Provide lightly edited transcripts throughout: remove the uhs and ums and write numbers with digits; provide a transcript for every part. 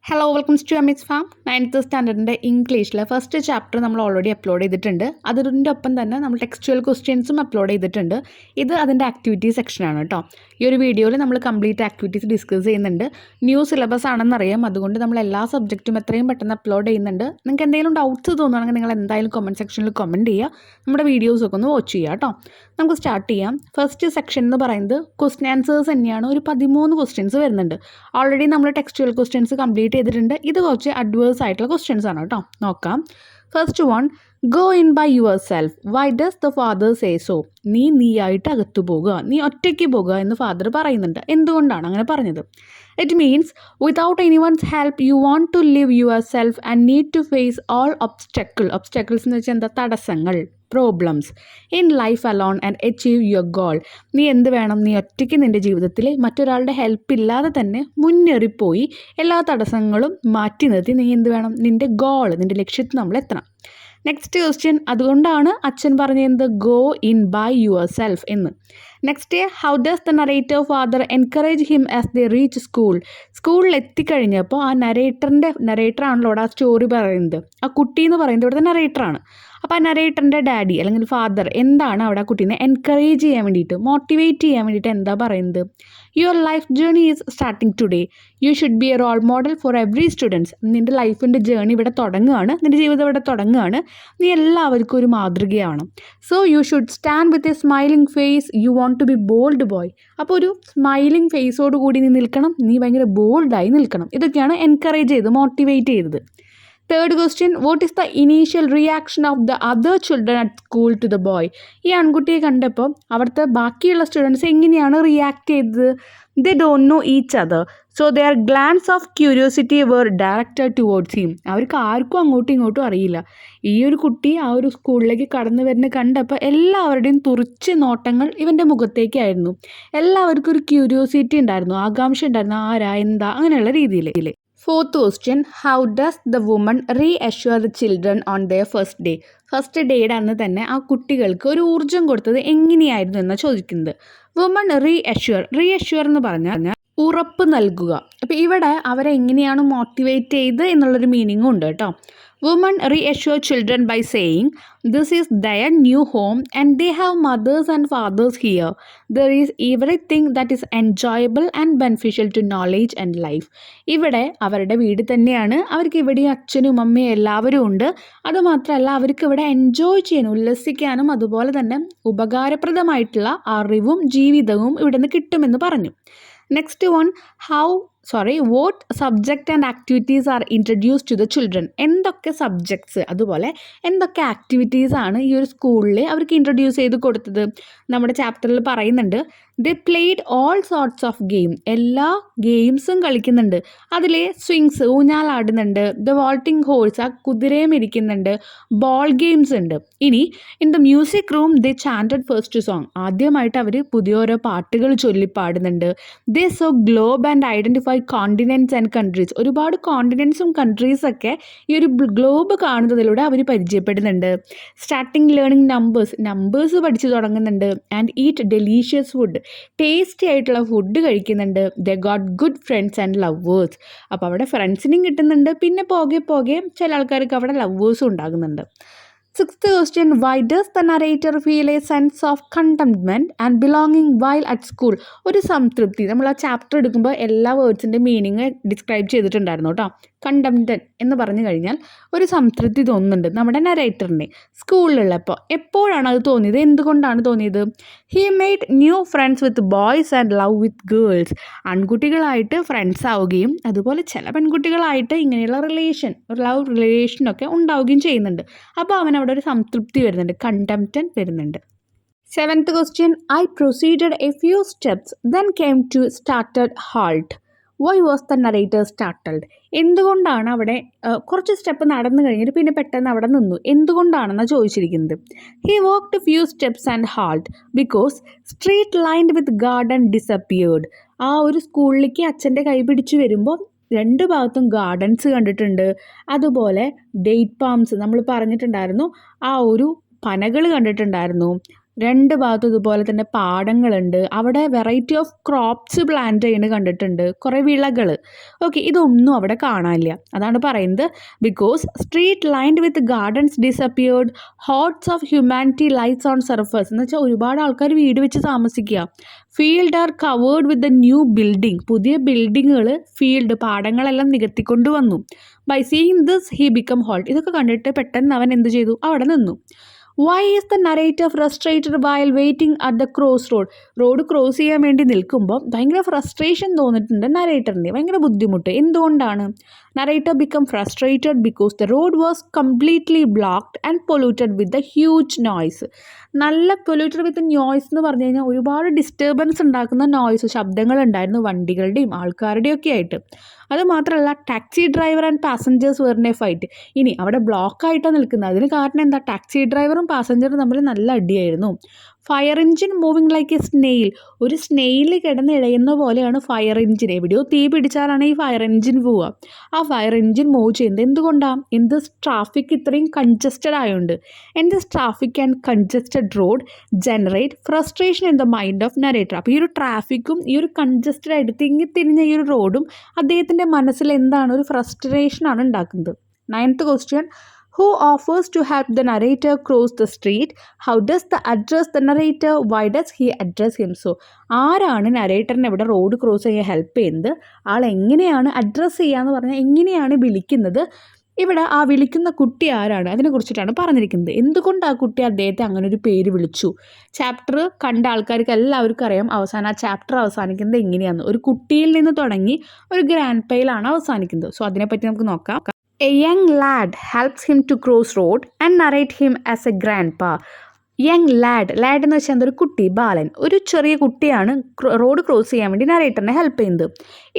Hello welcome to Amis farm. 9th സ്റ്റാൻഡേർഡിൻ്റെ ഇംഗ്ലീഷിലെ first chapter നമ്മൾ ഓൾറെഡി അപ്ലോഡ് ചെയ്തിട്ടുണ്ട്. അതിൻ്റെ ഒപ്പം തന്നെ നമ്മൾ ടെക്സ്റ്റുവൽ ക്വസ്റ്റ്യൻസും അപ്ലോഡ് ചെയ്തിട്ടുണ്ട്. ഇത് അതിൻ്റെ ആക്ടിവിറ്റി സെക്ഷനാണ് കേട്ടോ. ഈ ഒരു വീഡിയോയിൽ നമ്മൾ കംപ്ലീറ്റ് ആക്ടിവിറ്റീസ് ഡിസ്കസ് ചെയ്യുന്നുണ്ട്. ന്യൂ സിലബസ് ആണെന്നറിയാം, അതുകൊണ്ട് നമ്മൾ എല്ലാ സബ്ജക്റ്റും എത്രയും പെട്ടെന്ന് അപ്ലോഡ് ചെയ്യുന്നുണ്ട്. നിങ്ങൾക്ക് എന്തെങ്കിലും ഡൗട്ട്സ് തോന്നുകയാണെങ്കിൽ നിങ്ങൾ എന്തായാലും കമൻറ്റ് സെക്ഷനിൽ കമൻറ്റ് ചെയ്യുക. നമ്മുടെ വീഡിയോസൊക്കെ ഒന്ന് വാച്ച് ചെയ്യുക കേട്ടോ. നമുക്ക് സ്റ്റാർട്ട് ചെയ്യാം. ഫസ്റ്റ് സെക്ഷൻ എന്ന് പറയുന്നത് ക്വസ്റ്റ്യൻ ആൻസേഴ്സ് തന്നെയാണ്. ഒരു 13 ക്വസ്റ്റ്യൻസ് വരുന്നുണ്ട്. ഓൾറെഡി നമ്മൾ ടെക്സ്റ്റുവൽ ക്വസ്റ്റ്യൻസ് കംപ്ലീറ്റ് ചെയ്തിട്ടുണ്ട്. ഇത് കുറച്ച് അഡ്വേഴ്സ് ആയിട്ടുള്ള ക്വസ്റ്റ്യൻസ് ആണ് കേട്ടോ. നോക്കാം. First one, go in by yourself, why does the father say so? നീയായിട്ട് അകത്തു പോകുക, നീ ഒറ്റയ്ക്ക് പോകുക എന്ന് ഫാദർ പറയുന്നുണ്ട്. എന്തുകൊണ്ടാണ് അങ്ങനെ പറഞ്ഞത്? It means without any one's help you want to live yourself and need to face all obstacles എന്ന് വെച്ചാൽ എന്താ? തടസ്സങ്ങൾ, problems in life alone and achieve your goal. നീ എന്ത് വേണം? നീ ഒറ്റയ്ക്ക് നിൻ്റെ ജീവിതത്തിൽ മറ്റൊരാളുടെ ഹെൽപ്പ് ഇല്ലാതെ തന്നെ മുന്നേറിപ്പോയി എല്ലാ തടസ്സങ്ങളും മാറ്റി നിർത്തി നീ എന്ത് വേണം? നിൻ്റെ ഗോൾ, നിൻ്റെ ലക്ഷ്യത്തിൽ നമ്മൾ എത്തണം. നെക്സ്റ്റ് ക്വസ്റ്റ്യൻ, അതുകൊണ്ടാണ് അച്ഛൻ പറഞ്ഞത് go in by yourself എന്ന്. Next, how does the narrator father encourage him as the reach സ്കൂളിൽ എത്തിക്കഴിഞ്ഞപ്പോൾ ആ നറേറ്ററാണല്ലോ അവിടെ ആ സ്റ്റോറി പറയുന്നത്. ആ കുട്ടി എന്ന് പറയുന്നത് ഇവിടുത്തെ നറേറ്ററാണ്. അപ്പോൾ ആ നറേറ്ററിൻ്റെ ഡാഡി അല്ലെങ്കിൽ ഫാദർ എന്താണ് അവിടെ ആ കുട്ടീനെ എൻകറേജ് ചെയ്യാൻ വേണ്ടിയിട്ട്, മോട്ടിവേറ്റ് ചെയ്യാൻ വേണ്ടിയിട്ട് എന്താ പറയുന്നത്? Your life journey is starting today, you should be a role model for every students. നിൻ്റെ ലൈഫിൻ്റെ ജേർണി ഇവിടെ തുടങ്ങുകയാണ്, നിൻ്റെ ജീവിതം ഇവിടെ തുടങ്ങുകയാണ്. നീ എല്ലാവർക്കും ഒരു മാതൃകയാണ്. So you should stand with a smiling face, you want to be bold boy. അപ്പോൾ ഒരു സ്മൈലിംഗ് ഫേസോട് കൂടി നീ നിൽക്കണം, നീ ഭയങ്കര ബോൾഡായി നിൽക്കണം. ഇതൊക്കെയാണ് എൻകറേജ് ചെയ്ത് മോട്ടിവേറ്റ് ചെയ്തത്. Third question, what is the initial reaction of the other children at school to the boy? ഈ ആൺകുട്ടിയെ കണ്ടപ്പോൾ അവിടുത്തെ ബാക്കിയുള്ള സ്റ്റുഡൻസ് എങ്ങനെയാണ് റിയാക്ട് ചെയ്തത്? They don't know each other, so their glance of curiosity were directed towards him. അവർക്ക് ആർക്കും അങ്ങോട്ടും ഇങ്ങോട്ടും അറിയില്ല. ഈ ഒരു കുട്ടി ആ ഒരു സ്കൂളിലേക്ക് കടന്നു വരുന്നത് കണ്ടപ്പോൾ എല്ലാവരുടെയും തുറിച്ച് നോട്ടങ്ങൾ ഇവൻ്റെ മുഖത്തേക്കായിരുന്നു. എല്ലാവർക്കും ഒരു ക്യൂരിയോസിറ്റി ഉണ്ടായിരുന്നു, ആകാംക്ഷ ഉണ്ടായിരുന്നു, ആരാ എന്താ അങ്ങനെയുള്ള രീതിയിൽ. Fourth question, how does the woman reassure the children on their first day? First ഡേയുടെ അന്ന് തന്നെ ആ കുട്ടികൾക്ക് ഒരു ഊർജ്ജം കൊടുത്തത് എങ്ങനെയായിരുന്നു എന്നാണ് ചോദിക്കുന്നത്. വുമൺ റീഅഷ്യൂർ എന്ന് പറഞ്ഞാൽ ഉറപ്പ് നൽകുക. അപ്പോൾ ഇവിടെ അവരെ എങ്ങനെയാണ് മോട്ടിവേറ്റ് ചെയ്ത് എന്നുള്ളൊരു മീനിങ്ങും ഉണ്ട് കേട്ടോ. Woman reassure children by saying this is their new home and they have mothers and fathers here. There is everything that is enjoyable and beneficial to knowledge and life. ഇവിടെ അവരുടെ വീട് തന്നെയാണ്, അവർക്ക് ഇവിടെയും അച്ഛനും അമ്മയും എല്ലാവരും ഉണ്ട്. അതുമാത്രമല്ല അവർക്ക് ഇവിടെ എൻജോയ് ചെയ്യാനും ഉല്ലസിക്കാനും അതുപോലെ തന്നെ ഉപകാരപ്രദമായിട്ടുള്ള അറിവും ജീവിതവും ഇവിടെ നിന്ന് കിട്ടുമെന്ന് പറഞ്ഞു. Next one, what subject and activities are introduce to the children? എന്തൊക്കെ സബ്ജക്ട്സ് അതുപോലെ എന്തൊക്കെ ആക്ടിവിറ്റീസാണ് ഈ ഒരു സ്കൂളിൽ അവർക്ക് ഇൻട്രൊഡ്യൂസ് ചെയ്ത് കൊടുത്തത്? നമ്മുടെ ചാപ്റ്ററിൽ പറയുന്നുണ്ട്, they played all sorts of game. എല്ലാ ഗെയിംസും കളിക്കുന്നുണ്ട്. അതിൽ സ്വിങ്സ്, ഊഞ്ഞാലാടുന്നുണ്ട്, ദ വാൾട്ടിംഗ് ഹോഴ്സ്, ആ കുതിരയും ഇരിക്കുന്നുണ്ട്, ബോൾ ഗെയിംസ് ഉണ്ട്. ഇനി in the music room they chanted first song. ആദ്യമായിട്ട് അവർ പുതിയ ഓരോ പാട്ടുകൾ ചൊല്ലിപ്പാടുന്നുണ്ട്. They saw globe and identify continents and countries. ഒരുപാട് കോണ്ടിനെൻറ്റ്സും കൺട്രീസൊക്കെ ഈ ഒരു ഗ്ലോബ് കാണുന്നതിലൂടെ അവർ പരിചയപ്പെടുന്നുണ്ട്. സ്റ്റാർട്ടിങ് ലേണിംഗ് നമ്പേഴ്സ് പഠിച്ചു തുടങ്ങുന്നുണ്ട്. And eat delicious food, tasty ആയിട്ടുള്ള ഫുഡ് കഴിക്കുന്നുണ്ട്. They got good friends and lovers. അപ്പോൾ അവിടെ ഫ്രണ്ട്സിനെയും കിട്ടുന്നുണ്ട്, പിന്നെ പോകെ ചില ആൾക്കാർക്ക് അവിടെ ലവേഴ്സും ഉണ്ടാകുന്നുണ്ട്. Sixth question, why does the narrator feel a sense of contentment and belonging while at school? ഒരു സംതൃപ്തി. നമ്മൾ ആ ചാപ്റ്റർ എടുക്കുമ്പോൾ എല്ലാ വേർഡ്സിൻ്റെ മീനിങ് ഡിസ്ക്രൈബ് ചെയ്തിട്ടുണ്ടായിരുന്നു കേട്ടോ. കണ്ടംപ്റ്റൻ എന്ന് പറഞ്ഞു കഴിഞ്ഞാൽ ഒരു സംതൃപ്തി തോന്നുന്നുണ്ട് നമ്മുടെ നറേറ്ററിനെ സ്കൂളിലുള്ളപ്പോൾ. എപ്പോഴാണ് അത് തോന്നിയത്? എന്തുകൊണ്ടാണ് തോന്നിയത്? He made new friends with boys and love with girls. ആൺകുട്ടികളായിട്ട് ഫ്രണ്ട്സ് ആവുകയും അതുപോലെ ചില പെൺകുട്ടികളായിട്ട് ഇങ്ങനെയുള്ള ലവ് റിലേഷനൊക്കെ ഉണ്ടാവുകയും ചെയ്യുന്നുണ്ട്. അപ്പോൾ അവനവിടെ ഒരു സംതൃപ്തി വരുന്നുണ്ട്, കണ്ടംപ്റ്റൻ വരുന്നുണ്ട്. Seventh question, I proceeded a few steps then came to started halt. Why was the narrator startled? എന്തുകൊണ്ടാണ് അവിടെ കുറച്ച് സ്റ്റെപ്പ് നടന്നു കഴിഞ്ഞിട്ട് പിന്നെ പെട്ടെന്ന് അവിടെ നിന്നു? എന്തുകൊണ്ടാണെന്നാണ് ചോദിച്ചിരിക്കുന്നത്. He walked few steps and halt because street lined with garden disappeared. ആ ഒരു സ്കൂളിലേക്ക് അച്ഛൻ്റെ കൈ പിടിച്ചു വരുമ്പോൾ രണ്ട് ഭാഗത്തും ഗാർഡൻസ് കണ്ടിട്ടുണ്ട്. അതുപോലെ ഡേറ്റ് പാംസ് നമ്മൾ പറഞ്ഞിട്ടുണ്ടായിരുന്നു, ആ ഒരു പനകൾ കണ്ടിട്ടുണ്ടായിരുന്നു. രണ്ട് ഭാഗത്തും ഇതുപോലെ തന്നെ പാടങ്ങളുണ്ട്. അവിടെ വെറൈറ്റി ഓഫ് ക്രോപ്സ് പ്ലാന്റ് ചെയ്യുന്നത് കണ്ടിട്ടുണ്ട്. കുറേ വിളകൾ. ഓക്കെ, ഇതൊന്നും അവിടെ കാണാനില്ല. അതാണ് പറയുന്നത് because street lined with gardens disappeared, hordes of humanity lights on surface. എന്ന് വെച്ചാൽ ഒരുപാട് ആൾക്കാർ വീട് വെച്ച് താമസിക്കുക. Field are covered with the new building. പുതിയ ബിൽഡിങ്ങുകൾ, ഫീൽഡ്, പാടങ്ങളെല്ലാം നികത്തിക്കൊണ്ട് വന്നു. By seeing this he become halt. ഇതൊക്കെ കണ്ടിട്ട് പെട്ടെന്ന് അവൻ എന്ത് ചെയ്തു? അവിടെ നിന്നു. Why is the narrator frustrated while waiting at the cross road. Road cross ചെയ്യാൻ വേണ്ടി നിൽക്കുമ്പോൾ ഭയങ്കര ഫ്രസ്ട്രേഷൻ തോന്നിയിട്ടുണ്ട് നറേറ്ററിന്, ഭയങ്കര ബുദ്ധിമുട്ട്. എന്തുകൊണ്ടാണ്? Narrator become frustrated because the road was completely blocked and polluted with a huge noise. നല്ല പൊല്യൂട്ടഡ് വിത്ത് നോയ്സ് എന്ന് പറഞ്ഞു കഴിഞ്ഞാൽ ഒരുപാട് ഡിസ്റ്റർബൻസ് ഉണ്ടാക്കുന്ന നോയ്സ്, ശബ്ദങ്ങളുണ്ടായിരുന്നു വണ്ടികളുടെയും ആൾക്കാരുടെയും ഒക്കെ ആയിട്ട്. അത് മാത്രമല്ല taxi driver and passengers were in a fight. ഇനി അവിടെ ബ്ലോക്കായിട്ടാണ് നിൽക്കുന്നത്. അതിന് കാരണം എന്താ? ടാക്സി ഡ്രൈവറും പാസഞ്ചറും തമ്മിൽ നല്ല അടിയായിരുന്നു. Fire engine moving like a snail. ഒരു സ്നെയിൽ കിടന്ന് ഇഴയുന്ന പോലെയാണ് ഫയർ എഞ്ചിൻ. എവിടെയോ തീ പിടിച്ചാലാണ് ഈ ഫയർ എഞ്ചിൻ പോവുക. ആ ഫയർ എഞ്ചിൻ മൂവ് ചെയ്യുന്നത് എന്തുകൊണ്ടാണ്? എന്ത് ട്രാഫിക് ഇത്രയും കൺജസ്റ്റഡ് ആയതുകൊണ്ട്. എന്ത് traffic and congested road generate frustration in the mind of narrator. അപ്പോൾ ഈ ഒരു ട്രാഫിക്കും ഈ ഒരു കൺജസ്റ്റഡ് ആയിട്ട് തിങ്ങിത്തിരിഞ്ഞ ഈ ഒരു റോഡും അദ്ദേഹത്തിൻ്റെ മനസ്സിൽ എന്താണ്? ഒരു ഫ്രസ്ട്രേഷനാണ് ഉണ്ടാക്കുന്നത്. 9th question. Who offers to help the narrator cross the street? How does the address the narrator? Why does he address him so? ആരാണ് നരേറ്ററിനെ ഇവിടെ റോഡ് ക്രോസ് ചെയ്യാൻ ഹെൽപ്പ് ചെയ്യുന്നത്? ആൾ എങ്ങനെയാണ് അഡ്രസ്സ് ചെയ്യാന്ന് പറഞ്ഞാൽ എങ്ങനെയാണ് വിളിക്കുന്നത്? ഇവിടെ ആ വിളിക്കുന്ന കുട്ടി ആരാണ്? അതിനെക്കുറിച്ചിട്ടാണ് പറഞ്ഞിരിക്കുന്നത്. എന്തുകൊണ്ട് ആ കുട്ടി അദ്ദേഹത്തെ അങ്ങനെ ഒരു പേര് വിളിച്ചു? ചാപ്റ്റർ കണ്ട ആൾക്കാർക്ക് എല്ലാവർക്കും അറിയാം അവസാനം ആ ചാപ്റ്റർ അവസാനിക്കുന്നത് എങ്ങനെയാണ്. ഒരു കുട്ടിയിൽ നിന്ന് തുടങ്ങി ഒരു ഗ്രാൻഡ് പയിലാണ് അവസാനിക്കുന്നത്. സോ അതിനെപ്പറ്റി നമുക്ക് നോക്കാം. A young lad helps him to cross road and narrate him as a grandpa. Young lad എന്ന് വെച്ചാൽ എന്തൊരു കുട്ടി, ബാലൻ, ഒരു ചെറിയ കുട്ടിയാണ് റോഡ് ക്രോസ് ചെയ്യാൻ വേണ്ടി നരേറ്ററിനെ ഹെൽപ്പ് ചെയ്യുന്നത്.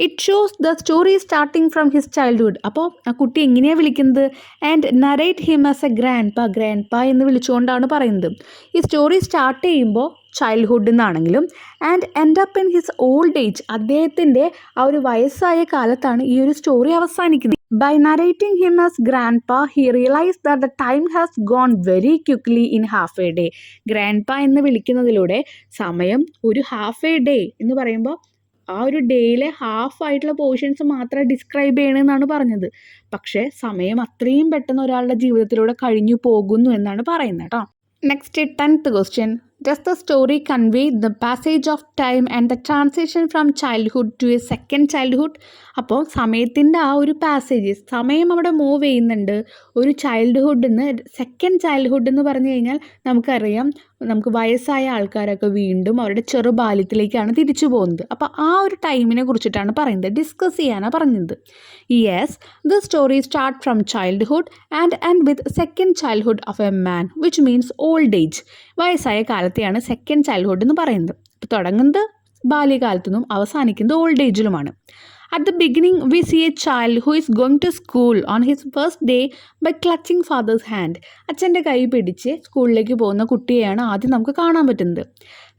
It shows the story starting from his childhood. അപ്പോൾ ആ കുട്ടി എങ്ങനെയാണ് വിളിക്കുന്നത്? And narrate him as A grand പാ എന്ന് വിളിച്ചുകൊണ്ടാണ് പറയുന്നത്. ഈ സ്റ്റോറി സ്റ്റാർട്ട് ചെയ്യുമ്പോൾ ചൈൽഡ്ഹുഡിൽ നിന്നാണെങ്കിലും and end up in his old age, അദ്ദേഹത്തിൻ്റെ ആ ഒരു വയസ്സായ കാലത്താണ് ഈ ഒരു സ്റ്റോറി അവസാനിക്കുന്നത്. By narrating him as grandpa, he realized that the time has gone very quickly in half a day. Grandpa എന്ന് വിളിക്കുന്നതിലൂടെ സമയം ഒരു ഹാഫ് എ ഡേ എന്ന് പറയുമ്പോൾ ആ ഒരു ഡേയിലെ ഹാഫ് ആയിട്ടുള്ള പോർഷൻസ് മാത്രം ഡിസ്ക്രൈബ് ചെയ്യണമെന്നാണ് പറഞ്ഞത്. പക്ഷേ സമയം അത്രയും പെട്ടെന്ന് ഒരാളുടെ ജീവിതത്തിലൂടെ കഴിഞ്ഞു പോകുന്നു എന്നാണ് പറയുന്നത് കേട്ടോ. Next 10th question. Does the story convey the passage of time and the transition from childhood to a second childhood? അപ്പോൾ സമയത്തിൻ്റെ ആ ഒരു പാസേജ്, സമയം അവിടെ മൂവ് ചെയ്യുന്നുണ്ട്. ഒരു ചൈൽഡ്ഹുഡിൽ നിന്ന് സെക്കൻഡ് ചൈൽഡ്ഹുഡ് എന്ന് പറഞ്ഞു കഴിഞ്ഞാൽ നമുക്കറിയാം, നമുക്ക് വയസ്സായ ആൾക്കാരൊക്കെ വീണ്ടും അവരുടെ ചെറുബാല്യത്തിലേക്കാണ് തിരിച്ചു പോകുന്നത്. അപ്പോൾ ആ ഒരു ടൈമിനെ കുറിച്ചിട്ടാണ് പറയുന്നത്, ഡിസ്കസ് ചെയ്യാനാണ് പറഞ്ഞത്. Yes, the story start from childhood and end with second childhood of a man, which means old age. വയസ്സായ കാലത്തെയാണ് സെക്കൻഡ് ചൈൽഡ്ഹുഡ് എന്ന് പറയുന്നത്. അപ്പോൾ തുടങ്ങുന്നത് ബാല്യകാലത്തു നിന്നും അവസാനിക്കുന്നത് old ഏജിലുമാണ്. At the beginning, we see a child who is going to school on his first day by clutching father's hand. അച്ഛൻ്റെ കൈ പിടിച്ച് സ്കൂളിലേക്ക് പോകുന്ന കുട്ടിയെയാണ് ആദ്യം നമുക്ക് കാണാൻ പറ്റുന്നത്.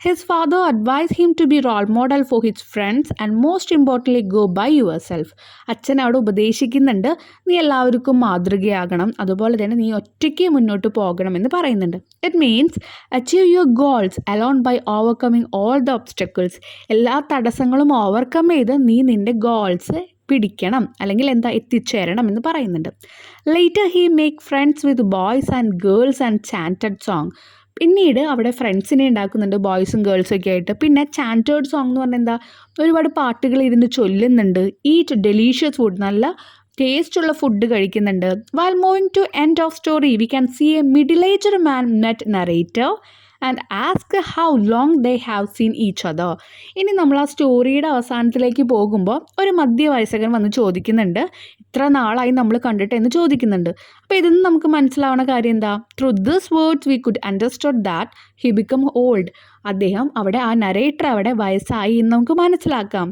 His father advised him to be role model for his friends and most importantly go by yourself. അച്ഛൻ അവിടെ ഉപദേശിക്കുന്നുണ്ട്, നീ എല്ലാവർക്കും മാതൃകയാകണം, അതുപോലെ തന്നെ നീ ഒറ്റയ്ക്ക് മുന്നോട്ട് പോകണമെന്ന് പറയുന്നുണ്ട്. It means achieve your goals alone by overcoming all the obstacles. എല്ലാ തടസ്സങ്ങളും ഓവർകം ചെയ്ത് നീ നിൻ്റെ ഗോൾസ് പിടിക്കണം, അല്ലെങ്കിൽ എത്തിച്ചേരണം എന്ന് പറയുന്നുണ്ട്. Later he make friends with boys and girls and chanted song. പിന്നീട് അവിടെ ഫ്രണ്ട്സിനെ ഉണ്ടാക്കുന്നുണ്ട്, ബോയ്സും ഗേൾസും ഒക്കെ ആയിട്ട്. പിന്നെ ചാൻറ്റേഡ് സോങ് എന്ന് പറഞ്ഞാൽ ഒരുപാട് പാട്ടുകൾ ഇരുന്ന് ചൊല്ലുന്നുണ്ട്. ഈറ്റ് ഡെലീഷ്യസ് ഫുഡ്, നല്ല ടേസ്റ്റുള്ള ഫുഡ് കഴിക്കുന്നുണ്ട്. While moving to end of story we can see a middle aged man met narrator and ask how long they have seen each other. ഇനി നമ്മൾ ആ സ്റ്റോറിയുടെ അവസാനത്തിലേക്ക് പോകുമ്പോൾ ഒരു മധ്യവയസ്കൻ വന്ന് ചോദിക്കുന്നുണ്ട്, ഇത്ര നാളായി നമ്മൾ കണ്ടിട്ട് എന്ന് ചോദിക്കുന്നുണ്ട്. അപ്പോൾ ഇതിൽ നിന്ന് നമുക്ക് മനസ്സിലാവുന്ന കാര്യം എന്താ? Through this words we could understand that he become old. അദ്ദേഹം അവിടെ, ആ നരേറ്റർ അവിടെ വയസ്സായി എന്ന് നമുക്ക് മനസ്സിലാക്കാം.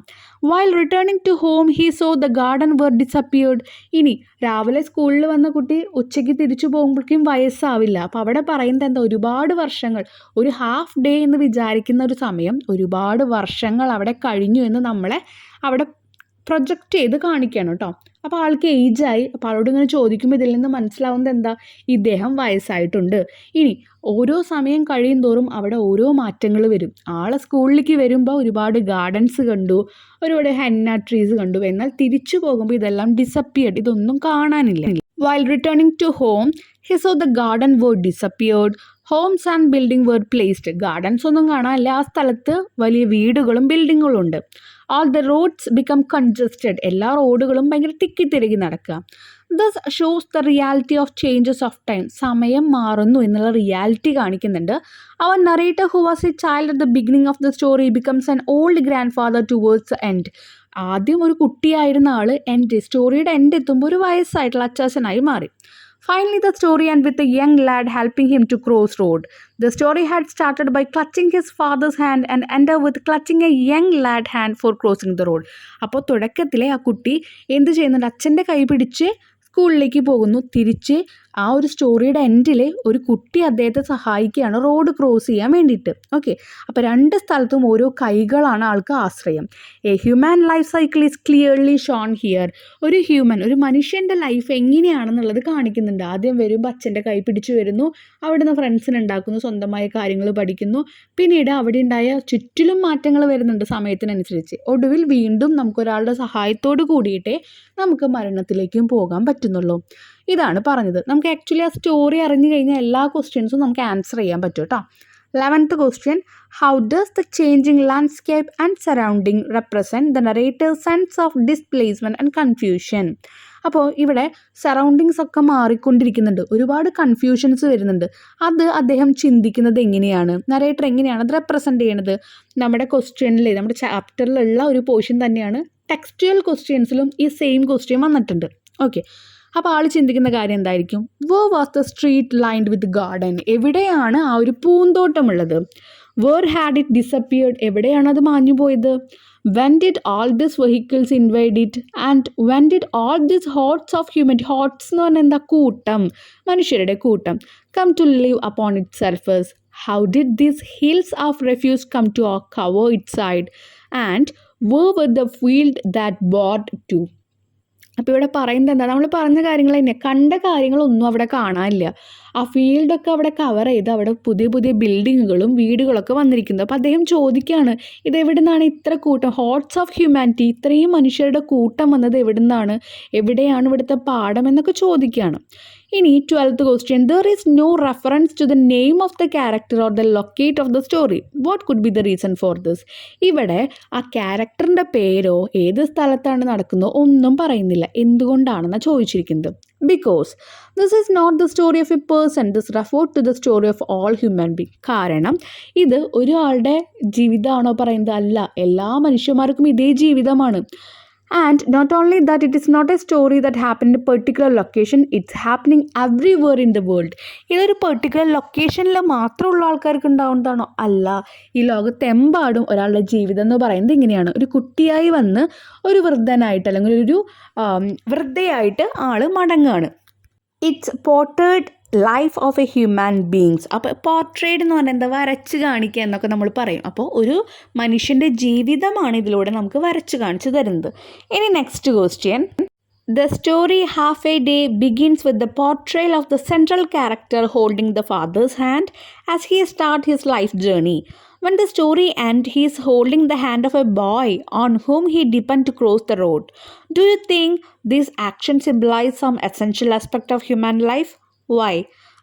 While returning to home he saw the garden were disappeared. ഇനി രാവിലെ സ്കൂളിൽ വന്ന കുട്ടി ഉച്ചയ്ക്ക് തിരിച്ചു പോകുമ്പോഴേക്കും വയസ്സാവില്ല. അപ്പോൾ അവിടെ പറയുന്നത് എന്താ? ഒരുപാട് വർഷങ്ങൾ, ഒരു ഹാഫ് ഡേ എന്ന് വിചാരിക്കുന്ന ഒരു സമയം ഒരുപാട് വർഷങ്ങൾ അവിടെ കഴിഞ്ഞു എന്ന് നമ്മളെ അവിടെ പ്രൊജക്റ്റ് ചെയ്ത് കാണിക്കുകയാണ് കേട്ടോ. അപ്പോൾ ആൾക്ക് ഏജായി. അപ്പോൾ ആളോട് ഇങ്ങനെ ചോദിക്കുമ്പോൾ ഇതിൽ നിന്ന് മനസ്സിലാവുന്നത് എന്താ, ഇദ്ദേഹം വയസ്സായിട്ടുണ്ട്. ഇനി ഓരോ സമയം കഴിയും തോറും അവിടെ ഓരോ മാറ്റങ്ങൾ വരും. ആളെ സ്കൂളിലേക്ക് വരുമ്പോൾ ഒരുപാട് ഗാർഡൻസ് കണ്ടു, ഒരുപാട് ഹെന്ന ട്രീസ് കണ്ടു. എന്നാൽ തിരിച്ചു പോകുമ്പോൾ ഇതെല്ലാം ഡിസപ്പിയർഡ്, ഇതൊന്നും കാണാനില്ല. While returning to home, he saw the garden were disappeared. Homes and building were placed. Gardens ഒന്നും കാണാനില്ല, ആ സ്ഥലത്ത് വലിയ വീടുകളും ബിൽഡിങ്ങുകളും ഉണ്ട്. All the roads become congested. എല്ലാ റോഡുകളും ഭയങ്കര തിക്കിത്തിരക്കി നടക്കുക. This shows the reality of changes of time. സമയം മാറുന്നു എന്നുള്ള റിയാലിറ്റി കാണിക്കുന്നുണ്ട്. Our narrator, who was a child at the beginning of the story, becomes an old grandfather towards the end. ആദ്യം ഒരു കുട്ടിയായിരുന്ന ആൾ സ്റ്റോറിയുടെ എൻഡ് എത്തുമ്പോൾ ഒരു വയസ്സായിട്ടുള്ള അച്ചാച്ചനായി മാറി. Finally, the story ends with a young lad helping him to cross road. The story had started by clutching his father's hand and ended with clutching a young lad hand for crossing the road. അപ്പോൾ തുടക്കത്തിലെ ആ കുട്ടി എന്ത് ചെയ്യുന്നുണ്ട്, അച്ഛൻ്റെ കൈ പിടിച്ച് സ്കൂളിലേക്ക് പോകുന്നു. തിരിച്ച് ആ ഒരു സ്റ്റോറിയുടെ എൻഡിൽ ഒരു കുട്ടി അദ്ദേഹത്തെ സഹായിക്കുകയാണ് റോഡ് ക്രോസ് ചെയ്യാൻ വേണ്ടിയിട്ട്. ഓക്കെ, അപ്പോൾ രണ്ട് സ്ഥലത്തും ഓരോ കൈകളാണ് ആൾക്ക് ആശ്രയം. A human life cycle is clearly Sean here. ഒരു മനുഷ്യൻ്റെ ലൈഫ് എങ്ങനെയാണെന്നുള്ളത് കാണിക്കുന്നുണ്ട്. ആദ്യം വരുമ്പോൾ അച്ഛൻ്റെ കൈ പിടിച്ച് വരുന്നു, അവിടുന്ന് ഫ്രണ്ട്സിന് ഉണ്ടാക്കുന്നു, സ്വന്തമായ കാര്യങ്ങൾ പഠിക്കുന്നു. പിന്നീട് അവിടെ ഉണ്ടായ ചുറ്റിലും മാറ്റങ്ങൾ വരുന്നുണ്ട് സമയത്തിനനുസരിച്ച്. ഒടുവിൽ വീണ്ടും നമുക്കൊരാളുടെ സഹായത്തോട് കൂടിയിട്ടേ നമുക്ക് മരണത്തിലേക്കും പോകാൻ പറ്റുന്നുള്ളൂ. ഇതാണ് പറഞ്ഞത്. നമുക്ക് ആക്ച്വലി ആ സ്റ്റോറി അറിഞ്ഞു കഴിഞ്ഞാൽ എല്ലാ ക്വസ്റ്റ്യൻസും നമുക്ക് ആൻസർ ചെയ്യാൻ പറ്റും കേട്ടോ. 11th question, how does the changing landscape and surrounding represent the narrator's sense of displacement and confusion? അപ്പോൾ ഇവിടെ സറൗണ്ടിങ്സ് ഒക്കെ മാറിക്കൊണ്ടിരിക്കുന്നുണ്ട്, ഒരുപാട് കൺഫ്യൂഷൻസ് വരുന്നുണ്ട്. അത് അദ്ദേഹം ചിന്തിക്കുന്നത് എങ്ങനെയാണ്, നറേറ്റർ എങ്ങനെയാണ് അത് റെപ്രസെൻ്റ് ചെയ്യണത്. നമ്മുടെ ക്വസ്റ്റ്യനിൽ, നമ്മുടെ ചാപ്റ്ററിലുള്ള ഒരു പോർഷൻ തന്നെയാണ് ടെക്സ്റ്റുവൽ ക്വസ്റ്റ്യൻസിലും ഈ സെയിം ക്വസ്റ്റ്യൻ വന്നിട്ടുണ്ട്. ഓക്കെ, അപ്പോൾ ആൾ ചിന്തിക്കുന്ന കാര്യം എന്തായിരിക്കും? Where was the street lined with garden? എവിടെയാണ് ആ ഒരു പൂന്തോട്ടമുള്ളത്? Where had it disappeared? എവിടെയാണ് അത് മാഞ്ഞു പോയത്? When did all this vehicles invade it? And when did all this hordes of human, hordes എന്ന് പറഞ്ഞാൽ എന്താ, കൂട്ടം, മനുഷ്യരുടെ കൂട്ടം, come to live upon it surface? How did these hills of refuse come to cover it side? And where were the field that board to? അപ്പോൾ ഇവിടെ പറയുന്നത് എന്താ, നമ്മൾ പറഞ്ഞ കാര്യങ്ങൾ തന്നെ, കണ്ട കാര്യങ്ങളൊന്നും അവിടെ കാണാനില്ല. ആ ഫീൽഡൊക്കെ അവിടെ കവർ ചെയ്ത് അവിടെ പുതിയ പുതിയ ബിൽഡിങ്ങുകളും വീടുകളൊക്കെ വന്നിരിക്കുന്നത്. അപ്പോൾ അദ്ദേഹം ചോദിക്കുകയാണ്, ഇതെവിടെ നിന്നാണ് ഇത്ര കൂട്ടം, ഹോട്ട്സ് ഓഫ് ഹ്യൂമാനിറ്റി, ഇത്രയും മനുഷ്യരുടെ കൂട്ടം വന്നത് എവിടെ നിന്നാണ്, എവിടെയാണ് ഇവിടുത്തെ പാഠം എന്നൊക്കെ ചോദിക്കുകയാണ്. ഇനി 12th question, there is no reference to the name of the character or the locate of the story. What could be the reason for this? ഇവിടെ ആ ക്യാരക്ടറിൻ്റെ പേരോ ഏത് സ്ഥലത്താണ് നടക്കുന്നോ ഒന്നും പറയുന്നില്ല. എന്തുകൊണ്ടാണെന്നാണ് ചോദിച്ചിരിക്കുന്നത്. Because this is not the story of a person, this refers to the story of all human beings. കാരണം ഇത് ഒരാളുടെ ജീവിതമാണോ പറയുന്നത്? അല്ല, എല്ലാ മനുഷ്യന്മാർക്കും ഇതേ ജീവിതമാണ്. And not only that, it is not a story that happened in a particular location, it's happening everywhere in the world. ഇതൊരു particular ലൊക്കേഷനിൽ മാത്രമുള്ള ആൾക്കാർക്ക് ഉണ്ടാവുന്നതാണോ? അല്ല, ഈ ലോകത്തെമ്പാടും ഒരാളുടെ ജീവിതം എന്ന് പറയുന്നത് ഇങ്ങനെയാണ്. ഒരു കുട്ടിയായി വന്ന് ഒരു വൃദ്ധനായിട്ട് അല്ലെങ്കിൽ ഒരു വൃദ്ധയായിട്ട് ആൾ മടങ്ങുകയാണ്. It's portrayed life of a human beings. അപ്പോൾ പോർട്രേറ്റ് എന്ന് പറഞ്ഞാൽ എന്താ, വരച്ച് കാണിക്കുക എന്നൊക്കെ നമ്മൾ പറയും. അപ്പോൾ ഒരു മനുഷ്യൻ്റെ ജീവിതമാണ് ഇതിലൂടെ നമുക്ക് വരച്ച് കാണിച്ചു തരുന്നത്. ഇനി next question, the story Half a Day begins with the portrayal of the central character holding the father's hand as he starts his life journey. When the story ends, he is holding the hand of a boy on whom he depends to cross the road. Do you think this action symbolizes some essential aspect of human life? Why?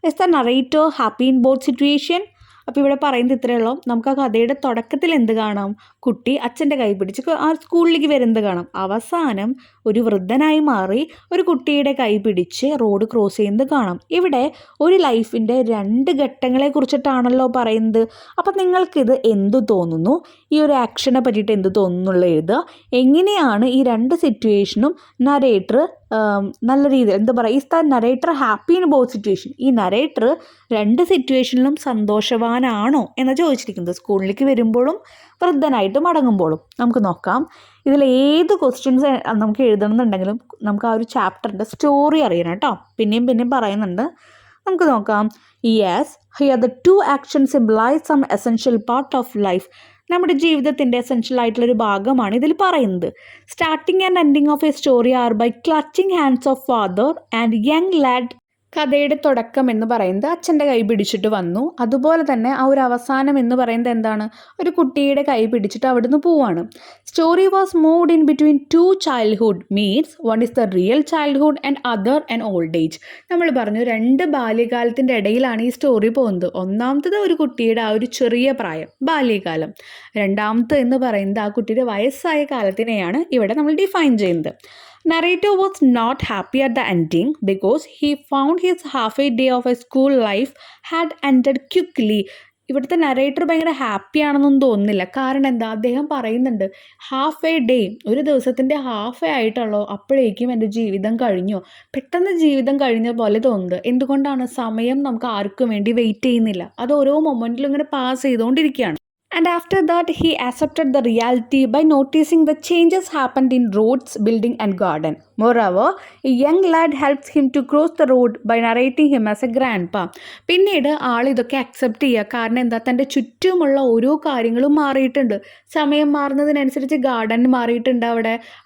Is the narrator happy in both situations? അപ്പോൾ ഇവിടെ പറയുന്നത് ഇത്രയേ ഉള്ളൂ. നമുക്ക് ആ കഥയുടെ തുടക്കത്തിൽ എന്ത് കാണാം? കുട്ടി അച്ഛൻ്റെ കൈ പിടിച്ച് ആ സ്കൂളിലേക്ക് വരുന്നത് കാണാം. അവസാനം ഒരു വൃദ്ധനായി മാറി ഒരു കുട്ടിയുടെ കൈ പിടിച്ച് റോഡ് ക്രോസ് ചെയ്യുന്നത് കാണാം. ഇവിടെ ഒരു ലൈഫിൻ്റെ 2 ഘട്ടങ്ങളെ കുറിച്ചിട്ടാണല്ലോ പറയുന്നത്. അപ്പം നിങ്ങൾക്കിത് എന്തു തോന്നുന്നു? ഈ ഒരു ആക്ഷനെ പറ്റിയിട്ട് എന്ത് തോന്നുന്നുള്ള എഴുതുക. എങ്ങനെയാണ് ഈ 2 സിറ്റുവേഷനും നരേറ്റർ നല്ല രീതിയിൽ, എന്താ പറയുക, is the narrator happy in both situation? ഈ നരേറ്റർ 2 സിറ്റുവേഷനിലും സന്തോഷവാനാണോ എന്ന് ചോദിച്ചിരിക്കുന്നത്. സ്കൂളിലേക്ക് വരുമ്പോഴും വൃദ്ധനായിട്ട് മടങ്ങുമ്പോഴും. നമുക്ക് നോക്കാം, ഇതിൽ ഏത് ക്വസ്റ്റ്യൻസ് നമുക്ക് എഴുതണമെന്നുണ്ടെങ്കിലും നമുക്ക് ആ ഒരു ചാപ്റ്ററിൻ്റെ സ്റ്റോറി അറിയണം കേട്ടോ. പിന്നെയും പറയുന്നുണ്ട്. നമുക്ക് നോക്കാം. Yes, here the 2 actions symbolize some essential part of life. നമ്മുടെ ജീവിതത്തിൻ്റെ എസെൻഷ്യൽ ആയിട്ടുള്ളൊരു ഭാഗമാണ് ഇതിൽ പറയുന്നത്. Starting and ending of a story are by clutching hands of father and young lad. കഥയുടെ തുടക്കം എന്ന് പറയുന്നത് അച്ഛൻ്റെ കൈ പിടിച്ചിട്ട് വന്നു. അതുപോലെ തന്നെ ആ ഒരു അവസാനം എന്ന് പറയുന്നത് എന്താണ്, ഒരു കുട്ടിയുടെ കൈ പിടിച്ചിട്ട് അവിടുന്ന് പോവാണ്. Story was moved in between two childhood, means one is the real childhood and other and old age. നമ്മൾ പറഞ്ഞു 2 ബാല്യകാലത്തിൻ്റെ ഇടയിലാണ് ഈ സ്റ്റോറി പോകുന്നത്. ഒന്നാമത്തത് ഒരു കുട്ടിയുടെ ആ ഒരു ചെറിയ പ്രായം, ബാല്യകാലം. രണ്ടാമത്തെ എന്ന് പറയുന്നത് ആ കുട്ടിയുടെ വയസ്സായ കാലത്തിനെയാണ് ഇവിടെ നമ്മൾ ഡിഫൈൻ ചെയ്യുന്നത്. Narrator was not happy at the ending because he found his half a day of a school life had ended quickly. ഇവിടുത്തെ നറേറ്റർ ഭയങ്കര ഹാപ്പി ആണെന്നൊന്നും തോന്നുന്നില്ല. കാരണം എന്താ, അദ്ദേഹം പറയുന്നുണ്ട് ഹാഫ് എ ഡേ, ഒരു ദിവസത്തിൻ്റെ ഹാഫ് എ ആയിട്ടുള്ളൂ, അപ്പോഴേക്കും എൻ്റെ ജീവിതം കഴിഞ്ഞു, പെട്ടെന്ന് ജീവിതം കഴിഞ്ഞ പോലെ തോന്നുന്നത്. എന്തുകൊണ്ടാണ്? സമയം നമുക്ക് ആർക്കും വേണ്ടി വെയിറ്റ് ചെയ്യുന്നില്ല, അത് ഓരോ മൊമെൻറ്റിലും ഇങ്ങനെ പാസ് ചെയ്തുകൊണ്ടിരിക്കുകയാണ്. And after that, he accepted the reality by noticing the changes happened in roads, building and garden. Moreover, a young lad helps him to cross the road by narrating him as a grandpa. പിന്നീട് ആൾ ഇതൊക്കെ accept ചെയ്യുക. കാരണം എന്താ, തൻ്റെ ചുറ്റുമുള്ള ഓരോ കാര്യങ്ങളും മാറിയിട്ടുണ്ട്. സമയം മാറുന്നതിനനുസരിച്ച് ഗാർഡൻ മാറിയിട്ടുണ്ട്,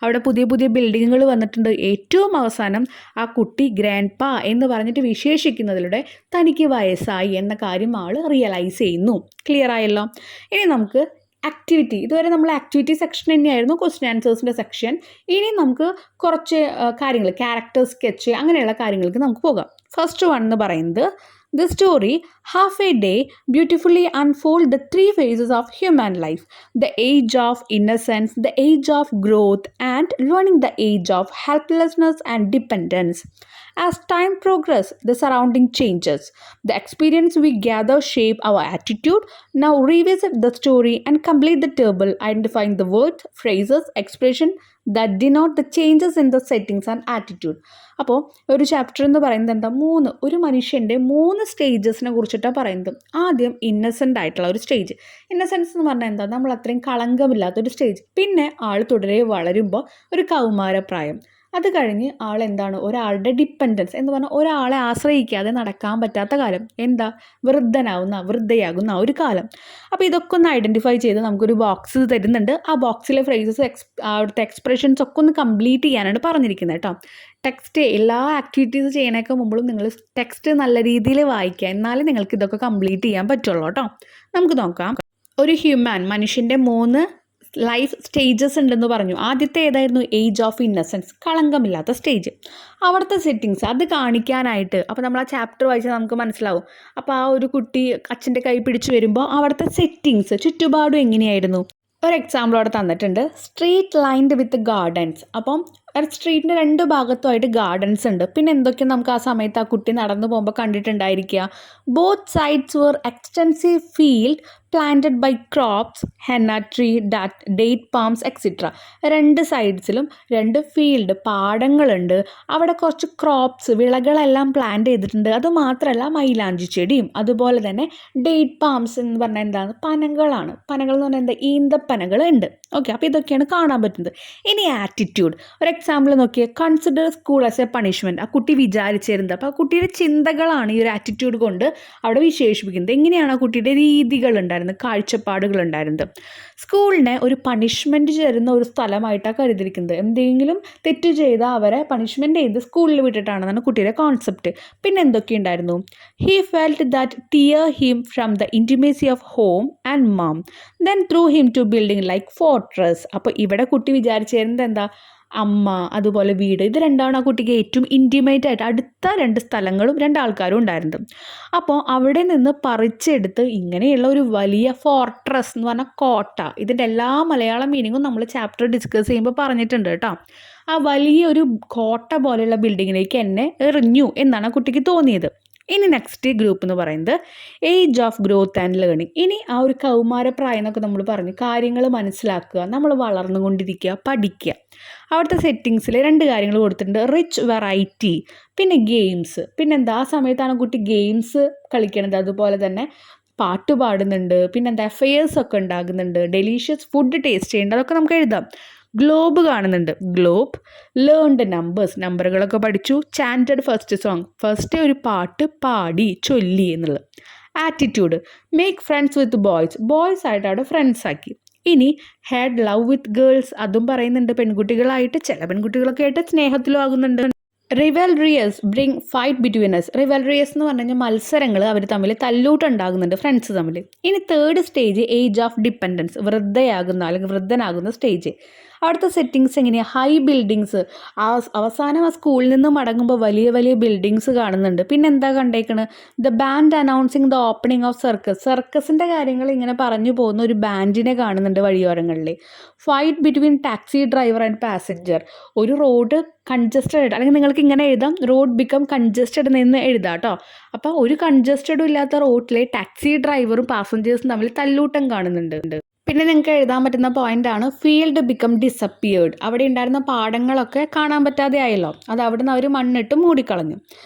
അവിടെ പുതിയ പുതിയ ബിൽഡിങ്ങുകൾ വന്നിട്ടുണ്ട്. ഏറ്റവും അവസാനം ആ കുട്ടി ഗ്രാൻഡ് പാ എന്ന് പറഞ്ഞിട്ട് വിശേഷിക്കുന്നതിലൂടെ തനിക്ക് വയസ്സായി എന്ന കാര്യം ആൾ റിയലൈസ് ചെയ്യുന്നു. ക്ലിയർ ആയല്ലോ? ഇനി നമുക്ക് ആക്ടിവിറ്റി, ഇതുവരെ നമ്മൾ ആക്ടിവിറ്റി സെക്ഷൻ തന്നെയായിരുന്നു ക്വസ്റ്റ്യൻ ആൻസേഴ്സിൻ്റെ സെക്ഷൻ. ഇനി നമുക്ക് കുറച്ച് കാര്യങ്ങൾ, ക്യാരക്ടർ സ്കെച്ച് അങ്ങനെയുള്ള കാര്യങ്ങൾക്ക് നമുക്ക് പോകാം. ഫസ്റ്റ് വൺ എന്ന് പറയുന്നത് The story, Half a Day, beautifully unfolds the 3 phases of human life: the age of innocence, the age of growth, and learning, the age of helplessness and dependence. As time progresses, the surrounding changes. The experience we gather shape our attitude. Now revisit the story and complete the table, identifying the words, phrases, expression that denote the changes in the settings and attitude. അപ്പോൾ ഒരു chapter എന്ന് പറയുന്നത് എന്താ, ഒരു മനുഷ്യൻ്റെ 3 സ്റ്റേജസിനെ കുറിച്ചിട്ടാണ് പറയുന്നത്. ആദ്യം ഇന്നസെൻ്റ് ആയിട്ടുള്ള ഒരു സ്റ്റേജ്. ഇന്നസെൻസ് എന്ന് പറഞ്ഞാൽ എന്താ, നമ്മൾ അത്രയും കളങ്കമില്ലാത്തൊരു സ്റ്റേജ്. പിന്നെ ആൾ തുടരെ വളരുമ്പോൾ ഒരു കൗമാരപ്രായം. അത് കഴിഞ്ഞ് ആൾ എന്താണ്, ഒരാളുടെ ഡിപ്പെൻഡൻസ് എന്ന് പറഞ്ഞാൽ ഒരാളെ ആശ്രയിക്കാതെ നടക്കാൻ പറ്റാത്ത കാലം. എന്താ, വൃദ്ധയാകുന്ന ഒരു കാലം. അപ്പോൾ ഇതൊക്കെ ഒന്ന് ഐഡൻറ്റിഫൈ ചെയ്ത് നമുക്കൊരു ബോക്സ് തരുന്നുണ്ട്. ആ ബോക്സിലെ ഫ്രേസസ്, അവിടുത്തെ എക്സ്പ്രഷൻസ് ഒക്കെ ഒന്ന് കംപ്ലീറ്റ് ചെയ്യാനാണ് പറഞ്ഞിരിക്കുന്നത് കേട്ടോ. ടെക്സ്റ്റ് എല്ലാ ആക്ടിവിറ്റീസ് ചെയ്യണേക്ക് മുമ്പും നിങ്ങൾ ടെക്സ്റ്റ് നല്ല രീതിയിൽ വായിക്കുക, എന്നാലേ നിങ്ങൾക്ക് ഇതൊക്കെ കംപ്ലീറ്റ് ചെയ്യാൻ പറ്റുള്ളൂ കേട്ടോ. നമുക്ക് നോക്കാം. ഒരു മനുഷ്യൻ്റെ 3 ലൈഫ് സ്റ്റേജസ് ഉണ്ടെന്ന് പറഞ്ഞു. ആദ്യത്തെ ഏതായിരുന്നു? ഏജ് ഓഫ് ഇന്നസെൻസ്, കളങ്കമില്ലാത്ത സ്റ്റേജ്. അവിടുത്തെ സെറ്റിങ്സ് അത് കാണിക്കാനായിട്ട്, അപ്പോൾ നമ്മൾ ആ ചാപ്റ്റർ വായിച്ചാൽ നമുക്ക് മനസ്സിലാവും. അപ്പോൾ ആ ഒരു കുട്ടി അച്ഛൻ്റെ കൈ പിടിച്ചു വരുമ്പോൾ അവിടുത്തെ സെറ്റിങ്സ്, ചുറ്റുപാടും എങ്ങനെയായിരുന്നു? ഒരു എക്സാമ്പിൾ അവിടെ തന്നിട്ടുണ്ട്. Street lined with gardens. അപ്പം സ്ട്രീറ്റിൻ്റെ 2 ഭാഗത്തുമായിട്ട് ഗാർഡൻസ് ഉണ്ട്. പിന്നെ എന്തൊക്കെ നമുക്ക് ആ സമയത്ത് ആ കുട്ടി നടന്നു പോകുമ്പോൾ കണ്ടിട്ടുണ്ടായിരിക്കുക? Both sides were extensive field planted by crops, henna tree, date palms etcetera. 2 സൈഡ്സിലും 2 ഫീൽഡ്, പാടങ്ങളുണ്ട്. അവിടെ കുറച്ച് ക്രോപ്സ്, വിളകളെല്ലാം പ്ലാന്റ് ചെയ്തിട്ടുണ്ട്. അതുമാത്രമല്ല മൈലാഞ്ചി ചെടിയും, അതുപോലെ തന്നെ ഡേറ്റ് പാംസ് എന്ന് പറഞ്ഞാൽ എന്താണ്, പനകളാണ്. പനകൾ എന്ന് പറഞ്ഞാൽ എന്താ, ഈന്തപ്പനകൾ ഉണ്ട്. ഓക്കെ, അപ്പോൾ ഇതൊക്കെയാണ് കാണാൻ പറ്റുന്നത്. ഇനി ആറ്റിറ്റ്യൂഡ്, ഒരു എക്സാമ്പിൾ നോക്കിയേ. Consider school as A punishment. ആ കുട്ടി വിചാരിച്ചിരുന്നത്, അപ്പോൾ ആ കുട്ടിയുടെ ചിന്തകളാണ് ഈ ഒരു ആറ്റിറ്റ്യൂഡ് കൊണ്ട് അവിടെ വിശേഷിപ്പിക്കുന്നത്. എങ്ങനെയാണ് ആ കുട്ടിയുടെ രീതികളുണ്ടായിരുന്നത്, കാഴ്ചപ്പാടുകളുണ്ടായിരുന്നത്. സ്കൂളിനെ ഒരു പണിഷ്മെൻറ്റ് തരുന്ന ഒരു സ്ഥലമായിട്ടാണ് കരുതിയിരിക്കുന്നത്. എന്തെങ്കിലും തെറ്റ് ചെയ്താൽ അവരെ പണിഷ്മെൻറ്റ് ചെയ്ത് സ്കൂളിൽ വിട്ടിട്ടാണെന്നാണ് കുട്ടിയുടെ കോൺസെപ്റ്റ്. പിന്നെ എന്തൊക്കെയുണ്ടായിരുന്നു? He felt that tear him from the intimacy of home and mum, then threw him to building like fortress. അപ്പോൾ ഇവിടെ കുട്ടി വിചാരിച്ചിരുന്നത് എന്താ, അമ്മ അതുപോലെ വീട്, ഇത് രണ്ടാണ് ആ കുട്ടിക്ക് ഏറ്റവും ഇൻറ്റിമേറ്റ് ആയിട്ട് അടുത്ത 2 സ്ഥലങ്ങളും 2 ആൾക്കാരും ഉണ്ടായിരുന്നത്. അപ്പോൾ അവിടെ നിന്ന് പറിച്ചെടുത്ത് ഇങ്ങനെയുള്ള ഒരു വലിയ ഫോർട്രസ് എന്ന് പറഞ്ഞാൽ കോട്ട, ഇതിൻ്റെ എല്ലാ മലയാളം മീനിങ്ങും നമ്മൾ ചാപ്റ്റർ ഡിസ്കസ് ചെയ്യുമ്പോൾ പറഞ്ഞിട്ടുണ്ട് കേട്ടോ. ആ വലിയൊരു കോട്ട പോലെയുള്ള ബിൽഡിങ്ങിലേക്ക് എന്നെ എറിഞ്ഞു എന്നാണ് ആ കുട്ടിക്ക് തോന്നിയത്. ഇനി നെക്സ്റ്റ് ഗ്രൂപ്പ് എന്ന് പറയുന്നത് age of growth and learning. ഇനി ആ ഒരു കൗമാരപ്രായം എന്നൊക്കെ നമ്മൾ പറഞ്ഞു, കാര്യങ്ങൾ മനസ്സിലാക്കുക, നമ്മൾ വളർന്നുകൊണ്ടിരിക്കുക, പഠിക്കുക. അവിടുത്തെ സെറ്റിങ്സിൽ 2 കാര്യങ്ങൾ കൊടുത്തിട്ടുണ്ട്. റിച്ച് വെറൈറ്റി, പിന്നെ ഗെയിംസ്. പിന്നെന്താ, ആ സമയത്താണ് കുട്ടി ഗെയിംസ് കളിക്കണത്, അതുപോലെ തന്നെ പാട്ട് പാടുന്നുണ്ട്, പിന്നെന്താ അഫയേഴ്സ് ഒക്കെ ഉണ്ടാകുന്നുണ്ട്, ഡെലീഷ്യസ് ഫുഡ് ടേസ്റ്റ് ചെയ്യേണ്ടത്, അതൊക്കെ നമുക്ക് എഴുതാം. ഗ്ലോബ് കാണുന്നുണ്ട്, ഗ്ലോബ്. ലേൺഡ് നമ്പേഴ്സ്, നമ്പറുകളൊക്കെ പഠിച്ചു. ചാൻറ്റഡ് ഫസ്റ്റ് സോങ്, ഫസ്റ്റ് ഒരു പാട്ട് പാടി ചൊല്ലി എന്നുള്ളത്. Attitude, make friends with boys ആയിട്ട് അവിടെ ഫ്രണ്ട്സ് ആക്കി. ഇനി ഹാഡ് ലവ് വിത്ത് ഗേൾസ്, അതും പറയുന്നുണ്ട്. പെൺകുട്ടികളായിട്ട് ചില പെൺകുട്ടികളൊക്കെ ആയിട്ട് സ്നേഹത്തിലും ആകുന്നുണ്ട്. റിവൽറിയസ് ബ്രിങ് ഫൈറ്റ് ബിറ്റ്വീൻ അസ്. റിവൽറിയസ് എന്ന് പറഞ്ഞു കഴിഞ്ഞാൽ മത്സരങ്ങൾ അവർ തമ്മിൽ തല്ലൂട്ടുണ്ടാകുന്നുണ്ട് ഫ്രണ്ട്സ് തമ്മിൽ. ഇനി third stage age of dependence, വൃദ്ധയാകുന്ന അല്ലെങ്കിൽ വൃദ്ധനാകുന്ന സ്റ്റേജ്. അവിടുത്തെ സെറ്റിങ്സ് എങ്ങനെയാണ്? High buildings. അവസാനം ആ സ്കൂളിൽ നിന്ന് മടങ്ങുമ്പോൾ വലിയ വലിയ ബിൽഡിങ്സ് കാണുന്നുണ്ട്. പിന്നെ എന്താ കണ്ടേക്കണത്? The band announcing the opening of സർക്കസിൻ്റെ കാര്യങ്ങൾ ഇങ്ങനെ പറഞ്ഞു പോകുന്ന ഒരു ബാൻഡിനെ കാണുന്നുണ്ട് വഴിയോരങ്ങളിൽ. Fight between taxi driver and passenger. ഒരു റോഡ് കൺജസ്റ്റഡ്, അല്ലെങ്കിൽ നിങ്ങൾക്ക് ഇങ്ങനെ എഴുതാം, റോഡ് ബിക്കം കൺജസ്റ്റഡ് എന്ന് എഴുതാം കേട്ടോ. അപ്പോൾ ഒരു കൺജസ്റ്റഡും ഇല്ലാത്ത റോഡിലെ ടാക്സി ഡ്രൈവറും പാസഞ്ചേഴ്സും തമ്മിൽ തല്ലൂട്ടം കാണുന്നുണ്ട്. പിന്നെ നിങ്ങൾക്ക് എഴുതാൻ പറ്റുന്ന പോയിന്റാണ് ഫീൽഡ് ബിക്കം ഡിസപ്പിയേർഡ്. അവിടെ ഉണ്ടായിരുന്ന പാടങ്ങളൊക്കെ കാണാൻ പറ്റാതെ ആയല്ലോ, അത് അവിടെ നിന്ന് അവർ മണ്ണിട്ട് മൂടിക്കളഞ്ഞു.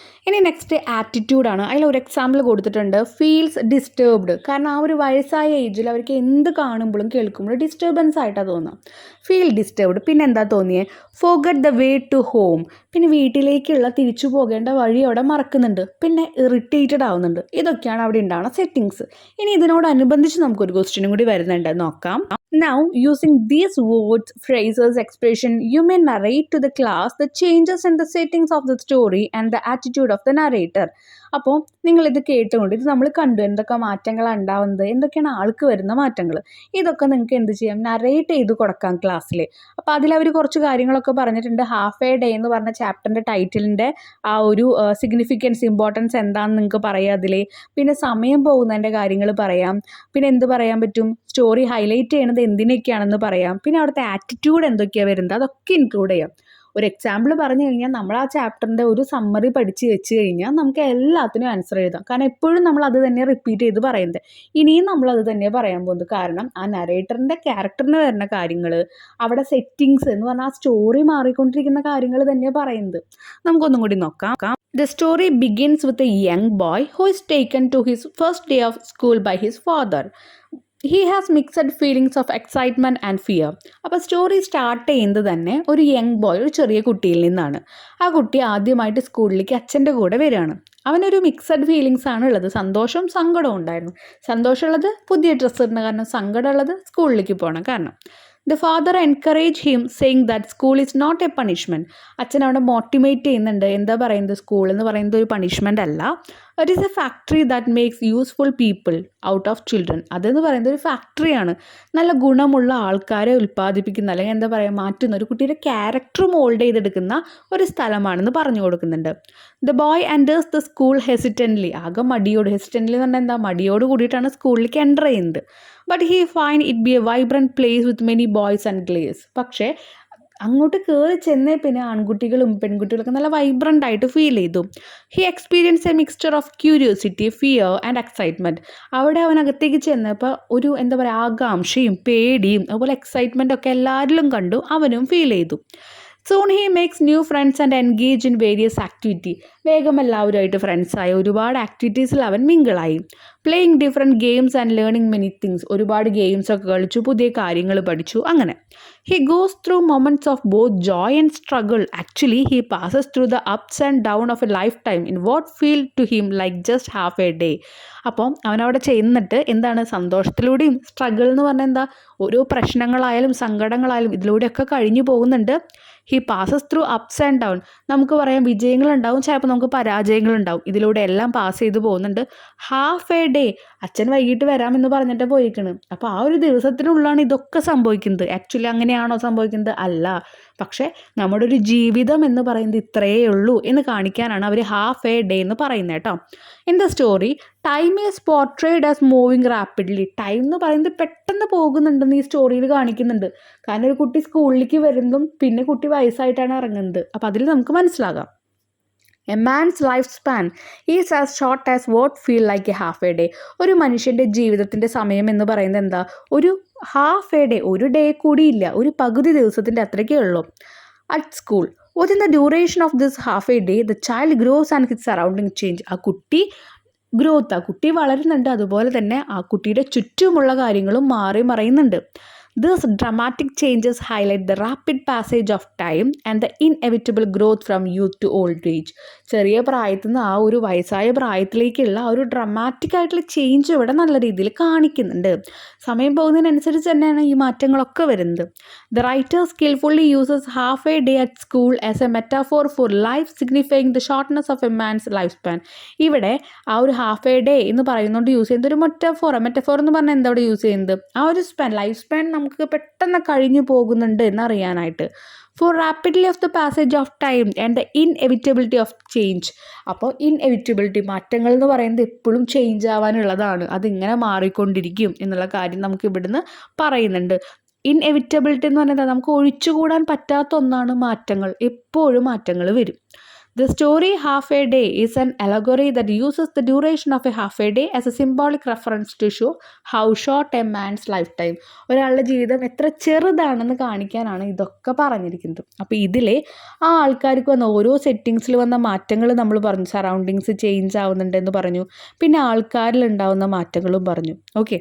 ഇനി നെക്സ്റ്റ് ആറ്റിറ്റ്യൂഡാണ്. അതിൽ ഒരു എക്സാമ്പിൾ കൊടുത്തിട്ടുണ്ട്, ഫീൽസ് ഡിസ്റ്റർബ്ഡ്. കാരണം ആ ഒരു വയസ്സായ ഏജിൽ അവർക്ക് എന്ത് കാണുമ്പോഴും കേൾക്കുമ്പോഴും ഡിസ്റ്റർബൻസ് ആയിട്ടാണ് തോന്നുക. Feel disturbed. പിന്നെ എന്താ തോന്നിയേ? Forget the way to home. പിന്നെ വീട്ടിലേക്കുള്ള തിരിച്ചു പോകേണ്ട വഴി അവിടെ മറക്കുന്നുണ്ട്. പിന്നെ ഇറിറ്റേറ്റഡ് ആവുന്നുണ്ട്. ഇതൊക്കെയാണ് അവിടെ ഉണ്ടാവുന്ന സെറ്റിങ്സ്. ഇനി ഇതിനോടനുബന്ധിച്ച് നമുക്കൊരു ക്വസ്റ്റ്യനും കൂടി വരുന്നുണ്ട്, നോക്കാം. Now, using these words, phrases, expression, you may narrate to the class the changes in the settings of the story and the attitude of the narrator. അപ്പോൾ നിങ്ങളിത് കേട്ടുകൊണ്ട് ഇത് നമ്മൾ കണ്ടു എന്തൊക്കെ മാറ്റങ്ങളാണ് ഉണ്ടാവുന്നത്, എന്തൊക്കെയാണ് ആൾക്ക് വരുന്ന മാറ്റങ്ങൾ, ഇതൊക്കെ നിങ്ങൾക്ക് എന്ത് ചെയ്യാം? നറേറ്റ് ചെയ്ത് കൊടുക്കാം ക്ലാസ്സിൽ. അപ്പോൾ അതിലവർ കുറച്ച് കാര്യങ്ങളൊക്കെ പറഞ്ഞിട്ടുണ്ട്. ഹാഫ് എ ഡേ എന്ന് പറഞ്ഞ ചാപ്റ്ററിൻ്റെ ടൈറ്റിലിൻ്റെ ആ ഒരു സിഗ്നിഫിക്കൻസ്, ഇമ്പോർട്ടൻസ് എന്താണെന്ന് നിങ്ങൾക്ക് പറയാം അതിൽ. പിന്നെ സമയം പോകുന്നതിൻ്റെ കാര്യങ്ങൾ പറയാം. പിന്നെ എന്ത് പറയാൻ പറ്റും? സ്റ്റോറി ഹൈലൈറ്റ് ചെയ്യണത് എന്തിനൊക്കെയാണെന്ന് പറയാം. പിന്നെ അവിടുത്തെ ആറ്റിറ്റ്യൂഡ് എന്തൊക്കെയാണ് വരുന്നത് അതൊക്കെ ഇൻക്ലൂഡ് ചെയ്യാം. ഒരു എക്സാമ്പിൾ പറഞ്ഞു കഴിഞ്ഞാൽ നമ്മൾ ആ ചാപ്റ്ററിൻ്റെ ഒരു സമ്മറി പഠിച്ച് വെച്ച് കഴിഞ്ഞാൽ നമുക്ക് എല്ലാത്തിനും ആൻസർ എഴുതാം. കാരണം എപ്പോഴും നമ്മൾ അത് തന്നെ റിപ്പീറ്റ് ചെയ്ത് പറയുന്നത്. ഇനിയും നമ്മൾ അത് തന്നെ പറയാൻ പോകുന്നത്. കാരണം ആ നറേറ്ററിൻ്റെ ക്യാരക്ടറിന് വരുന്ന കാര്യങ്ങൾ, അവിടെ സെറ്റിങ്സ് എന്ന് പറഞ്ഞാൽ ആ സ്റ്റോറി മാറിക്കൊണ്ടിരിക്കുന്ന കാര്യങ്ങൾ തന്നെയാണ് പറയുന്നത്. നമുക്കൊന്നും കൂടി നോക്കാം. The story begins with a young boy who is taken to his first day of school by his father. He has mixed feelings of excitement and fear. അപ്പോൾ സ്റ്റോറി സ്റ്റാർട്ട് ചെയ്യുന്നത് തന്നെ ഒരു യങ് ബോയ്, ഒരു ചെറിയ കുട്ടിയിൽ നിന്നാണ്. ആ കുട്ടി ആദ്യമായിട്ട് സ്കൂളിലേക്ക് അച്ഛൻ്റെ കൂടെ വരികയാണ്. അവനൊരു മിക്സഡ് ഫീലിങ്സ് ആണ് ഉള്ളത്. സന്തോഷവും സങ്കടവും ഉണ്ടായിരുന്നു. സന്തോഷമുള്ളത് പുതിയ ഡ്രസ്സ് ഇടുന്ന കാരണം, സങ്കടമുള്ളത് സ്കൂളിലേക്ക് പോകണം കാരണം. The father encourage him saying that school is not a punishment. അച്ഛൻ അവിടെ മോട്ടിവേറ്റ് ചെയ്യുന്നുണ്ട്. എന്താ പറയുന്നത്? സ്കൂൾ എന്ന് പറയുന്നത് ഒരു പണിഷ്മെൻ്റ് അല്ല, it is A factory that makes useful people out of children. അതെന്ന് പറയുന്നത് ഒരു ഫാക്ടറിയാണ്, നല്ല ഗുണമുള്ള ആൾക്കാരെ ഉൽപ്പാദിപ്പിക്കുന്ന, അല്ലെങ്കിൽ എന്താ പറയുക, മാറ്റുന്ന, ഒരു കുട്ടിയുടെ ക്യാരക്ടർ മോൾഡ് ചെയ്തെടുക്കുന്ന ഒരു സ്ഥലമാണെന്ന് പറഞ്ഞു കൊടുക്കുന്നുണ്ട്. The boy enters the school ഹെസിറ്റൻ്റ്ലി. ആകെ മടിയോട്, ഹെസിറ്റൻ്റ്ലി എന്ന് പറഞ്ഞാൽ എന്താ, മടിയോട് കൂടിയിട്ടാണ് സ്കൂളിലേക്ക് എൻ്റർ ചെയ്യുന്നത്. But he find it be A vibrant place with many boys and girls. പക്ഷേ അങ്ങോട്ട് കയറി ചെന്നേ പിന്നെ ആൺകുട്ടികളും പെൺകുട്ടികളൊക്കെ നല്ല വൈബ്രൻ്റ് ആയിട്ട് ഫീൽ ചെയ്തു. He experience A mixture of curiosity, fear and excitement. അവിടെ അവനകത്തേക്ക് ചെന്നപ്പോൾ ഒരു എന്താ പറയുക, ആകാംക്ഷയും പേടിയും അതുപോലെ എക്സൈറ്റ്മെൻ്റ് ഒക്കെ എല്ലാവരിലും കണ്ടു, അവനും ഫീൽ ചെയ്തു. Soon he makes new friends and engage in various activity. വേഗം എല്ലാവരുമായിട്ട് ഫ്രണ്ട്സായി, ഒരുപാട് ആക്ടിവിറ്റീസിൽ അവൻ മിങ്കിളായി. Playing different games and learning many things. ഒരുപാട് ഗെയിംസൊക്കെ കളിച്ചു, പുതിയ കാര്യങ്ങൾ പഠിച്ചു. അങ്ങനെ he goes through moments of both joy and struggle. Actually he passes through the ups and down of a lifetime in what feel to him like just half a day. അപ്പോൾ അവനവിടെ ചെയ്യുന്നിട്ട് എന്താണ്, സന്തോഷത്തിലൂടെയും struggle എന്ന് പറഞ്ഞാൽ എന്താ, ഓരോ പ്രശ്നങ്ങളായാലും സങ്കടങ്ങളായാലും ഇതിലൂടെയൊക്കെ കഴിഞ്ഞു പോകുന്നുണ്ട്. He passes through ups and down. നമുക്ക് പറയാം വിജയങ്ങളുണ്ടാവും, ചിലപ്പോൾ നമുക്ക് പരാജയങ്ങളുണ്ടാവും. ഇതിലൂടെ എല്ലാം പാസ് ചെയ്ത് പോകുന്നുണ്ട്. ഹാഫ് എ ഡേ, അച്ഛൻ വൈകിട്ട് വരാമെന്ന് പറഞ്ഞിട്ട് പോയിക്കണം. അപ്പോൾ ആ ഒരു ദിവസത്തിനുള്ളിലാണ് ഇതൊക്കെ സംഭവിക്കുന്നത്. ആക്ച്വലി അങ്ങനെയാണോ സംഭവിക്കുന്നത്? അല്ല. പക്ഷേ നമ്മുടെ ഒരു ജീവിതം എന്ന് പറയുന്നത് ഇത്രയേ ഉള്ളൂ എന്ന് കാണിക്കാനാണ് അവർ ഹാഫ് എ ഡേ എന്ന് പറയുന്നത് കേട്ടോ. In the story time is portrayed as moving rapidly. Time എന്ന് പറയുന്നത് പെട്ടെന്ന് പോകുന്നുണ്ടെന്ന് ഈ സ്റ്റോറിയിൽ കാണിക്കുന്നുണ്ട്. കാരണം ഒരു കുട്ടി സ്കൂളിലേക്ക് വരുന്നതും പിന്നെ കുട്ടി വയസ്സായിട്ടാണ് ഇറങ്ങുന്നത്. അപ്പോൾ അതിൽ നമുക്ക് മനസ്സിലാകാം. A man's lifespan is as short as what feel like a half a day. ഒരു മനുഷ്യൻ്റെ ജീവിതത്തിൻ്റെ സമയം എന്ന് പറയുന്നത് എന്താ, ഒരു ഹാഫ് എ ഡേ, ഒരു ഡേ കൂടിയില്ല, ഒരു പകുതി ദിവസത്തിൻ്റെ അത്രയ്ക്കേ ഉള്ളൂ. At school within the duration of this half a day the child grows and his surrounding change. ആ കുട്ടി ഗ്രോത്ത്, ആ കുട്ടി വളരുന്നുണ്ട്, അതുപോലെ തന്നെ ആ കുട്ടിയുടെ ചുറ്റുമുള്ള കാര്യങ്ങളും മാറി മറയുന്നുണ്ട്. These dramatic changes highlight the rapid passage of time and the inevitable growth from youth to old age. ചെറിയ പ്രായത്തിൽ നിന്ന് ആ ഒരു വയസ്സായ പ്രായത്തിലേക്കുള്ള ആ ഒരു ഡ്രമാറ്റിക് ആയിട്ടുള്ള ചേഞ്ച് ഇവിടെ നല്ല രീതിയിൽ കാണിക്കുന്നുണ്ട്. സമയം പോകുന്നതിനനുസരിച്ച് തന്നെയാണ് ഈ മാറ്റങ്ങളൊക്കെ വരുന്നത്. The writer skillfully uses half a day at school as a metaphor for life, signifying the shortness of a man's lifespan. ഇവിടെ ആ ഒരു ഹാഫ് എ ഡേ എന്ന് പറയുന്നതുകൊണ്ട് യൂസ് ചെയ്യുന്നത് ഒരു മെറ്റഫോർ എന്ന് പറഞ്ഞാൽ എന്താ ഇവിടെ യൂസ് ചെയ്യുന്നത്? ആ ഒരു ലൈഫ് സ്പാൻ നമുക്ക് പെട്ടെന്ന് കഴിഞ്ഞു പോകുന്നുണ്ട് എന്നറിയാനായിട്ട്. For rapidly of the passage of time and the inevitability of change. അപ്പോൾ ഇൻഎവിറ്റബിലിറ്റി, മാറ്റങ്ങൾ എന്ന് പറയുന്നത് എപ്പോഴും ചേഞ്ച് ആവാനുള്ളതാണ്, അതിങ്ങനെ മാറിക്കൊണ്ടിരിക്കും എന്നുള്ള കാര്യം നമുക്ക് ഇവിടുന്ന് പറയുന്നുണ്ട്. ഇൻഎവിറ്റബിലിറ്റി എന്ന് പറഞ്ഞാൽ നമുക്ക് ഒഴിച്ചുകൂടാൻ പറ്റാത്ത ഒന്നാണ് മാറ്റങ്ങൾ, എപ്പോഴും മാറ്റങ്ങൾ വരും. The story Half a Day is an allegory that uses the duration of a half a day as a symbolic reference to show how short a man's lifetime. ഒരാളുടെ ജീവിതം എത്ര ചെറുതാണെന്ന് കാണിക്കാനാണ് ഇതൊക്കെ പറഞ്ഞിരിക്കുന്നത്. അപ്പോൾ ഇതിലെ ആ ആൾക്കാർക്ക് വന്ന ഓരോ സെറ്റിങ്സിൽ വന്ന മാറ്റങ്ങൾ നമ്മൾ പറഞ്ഞു, സറൗണ്ടിങ്സ് ചേഞ്ച് ആവുന്നുണ്ടെന്ന് പറഞ്ഞു, പിന്നെ ആൾക്കാരിൽ ഉണ്ടാവുന്ന മാറ്റങ്ങളും പറഞ്ഞു. Okay,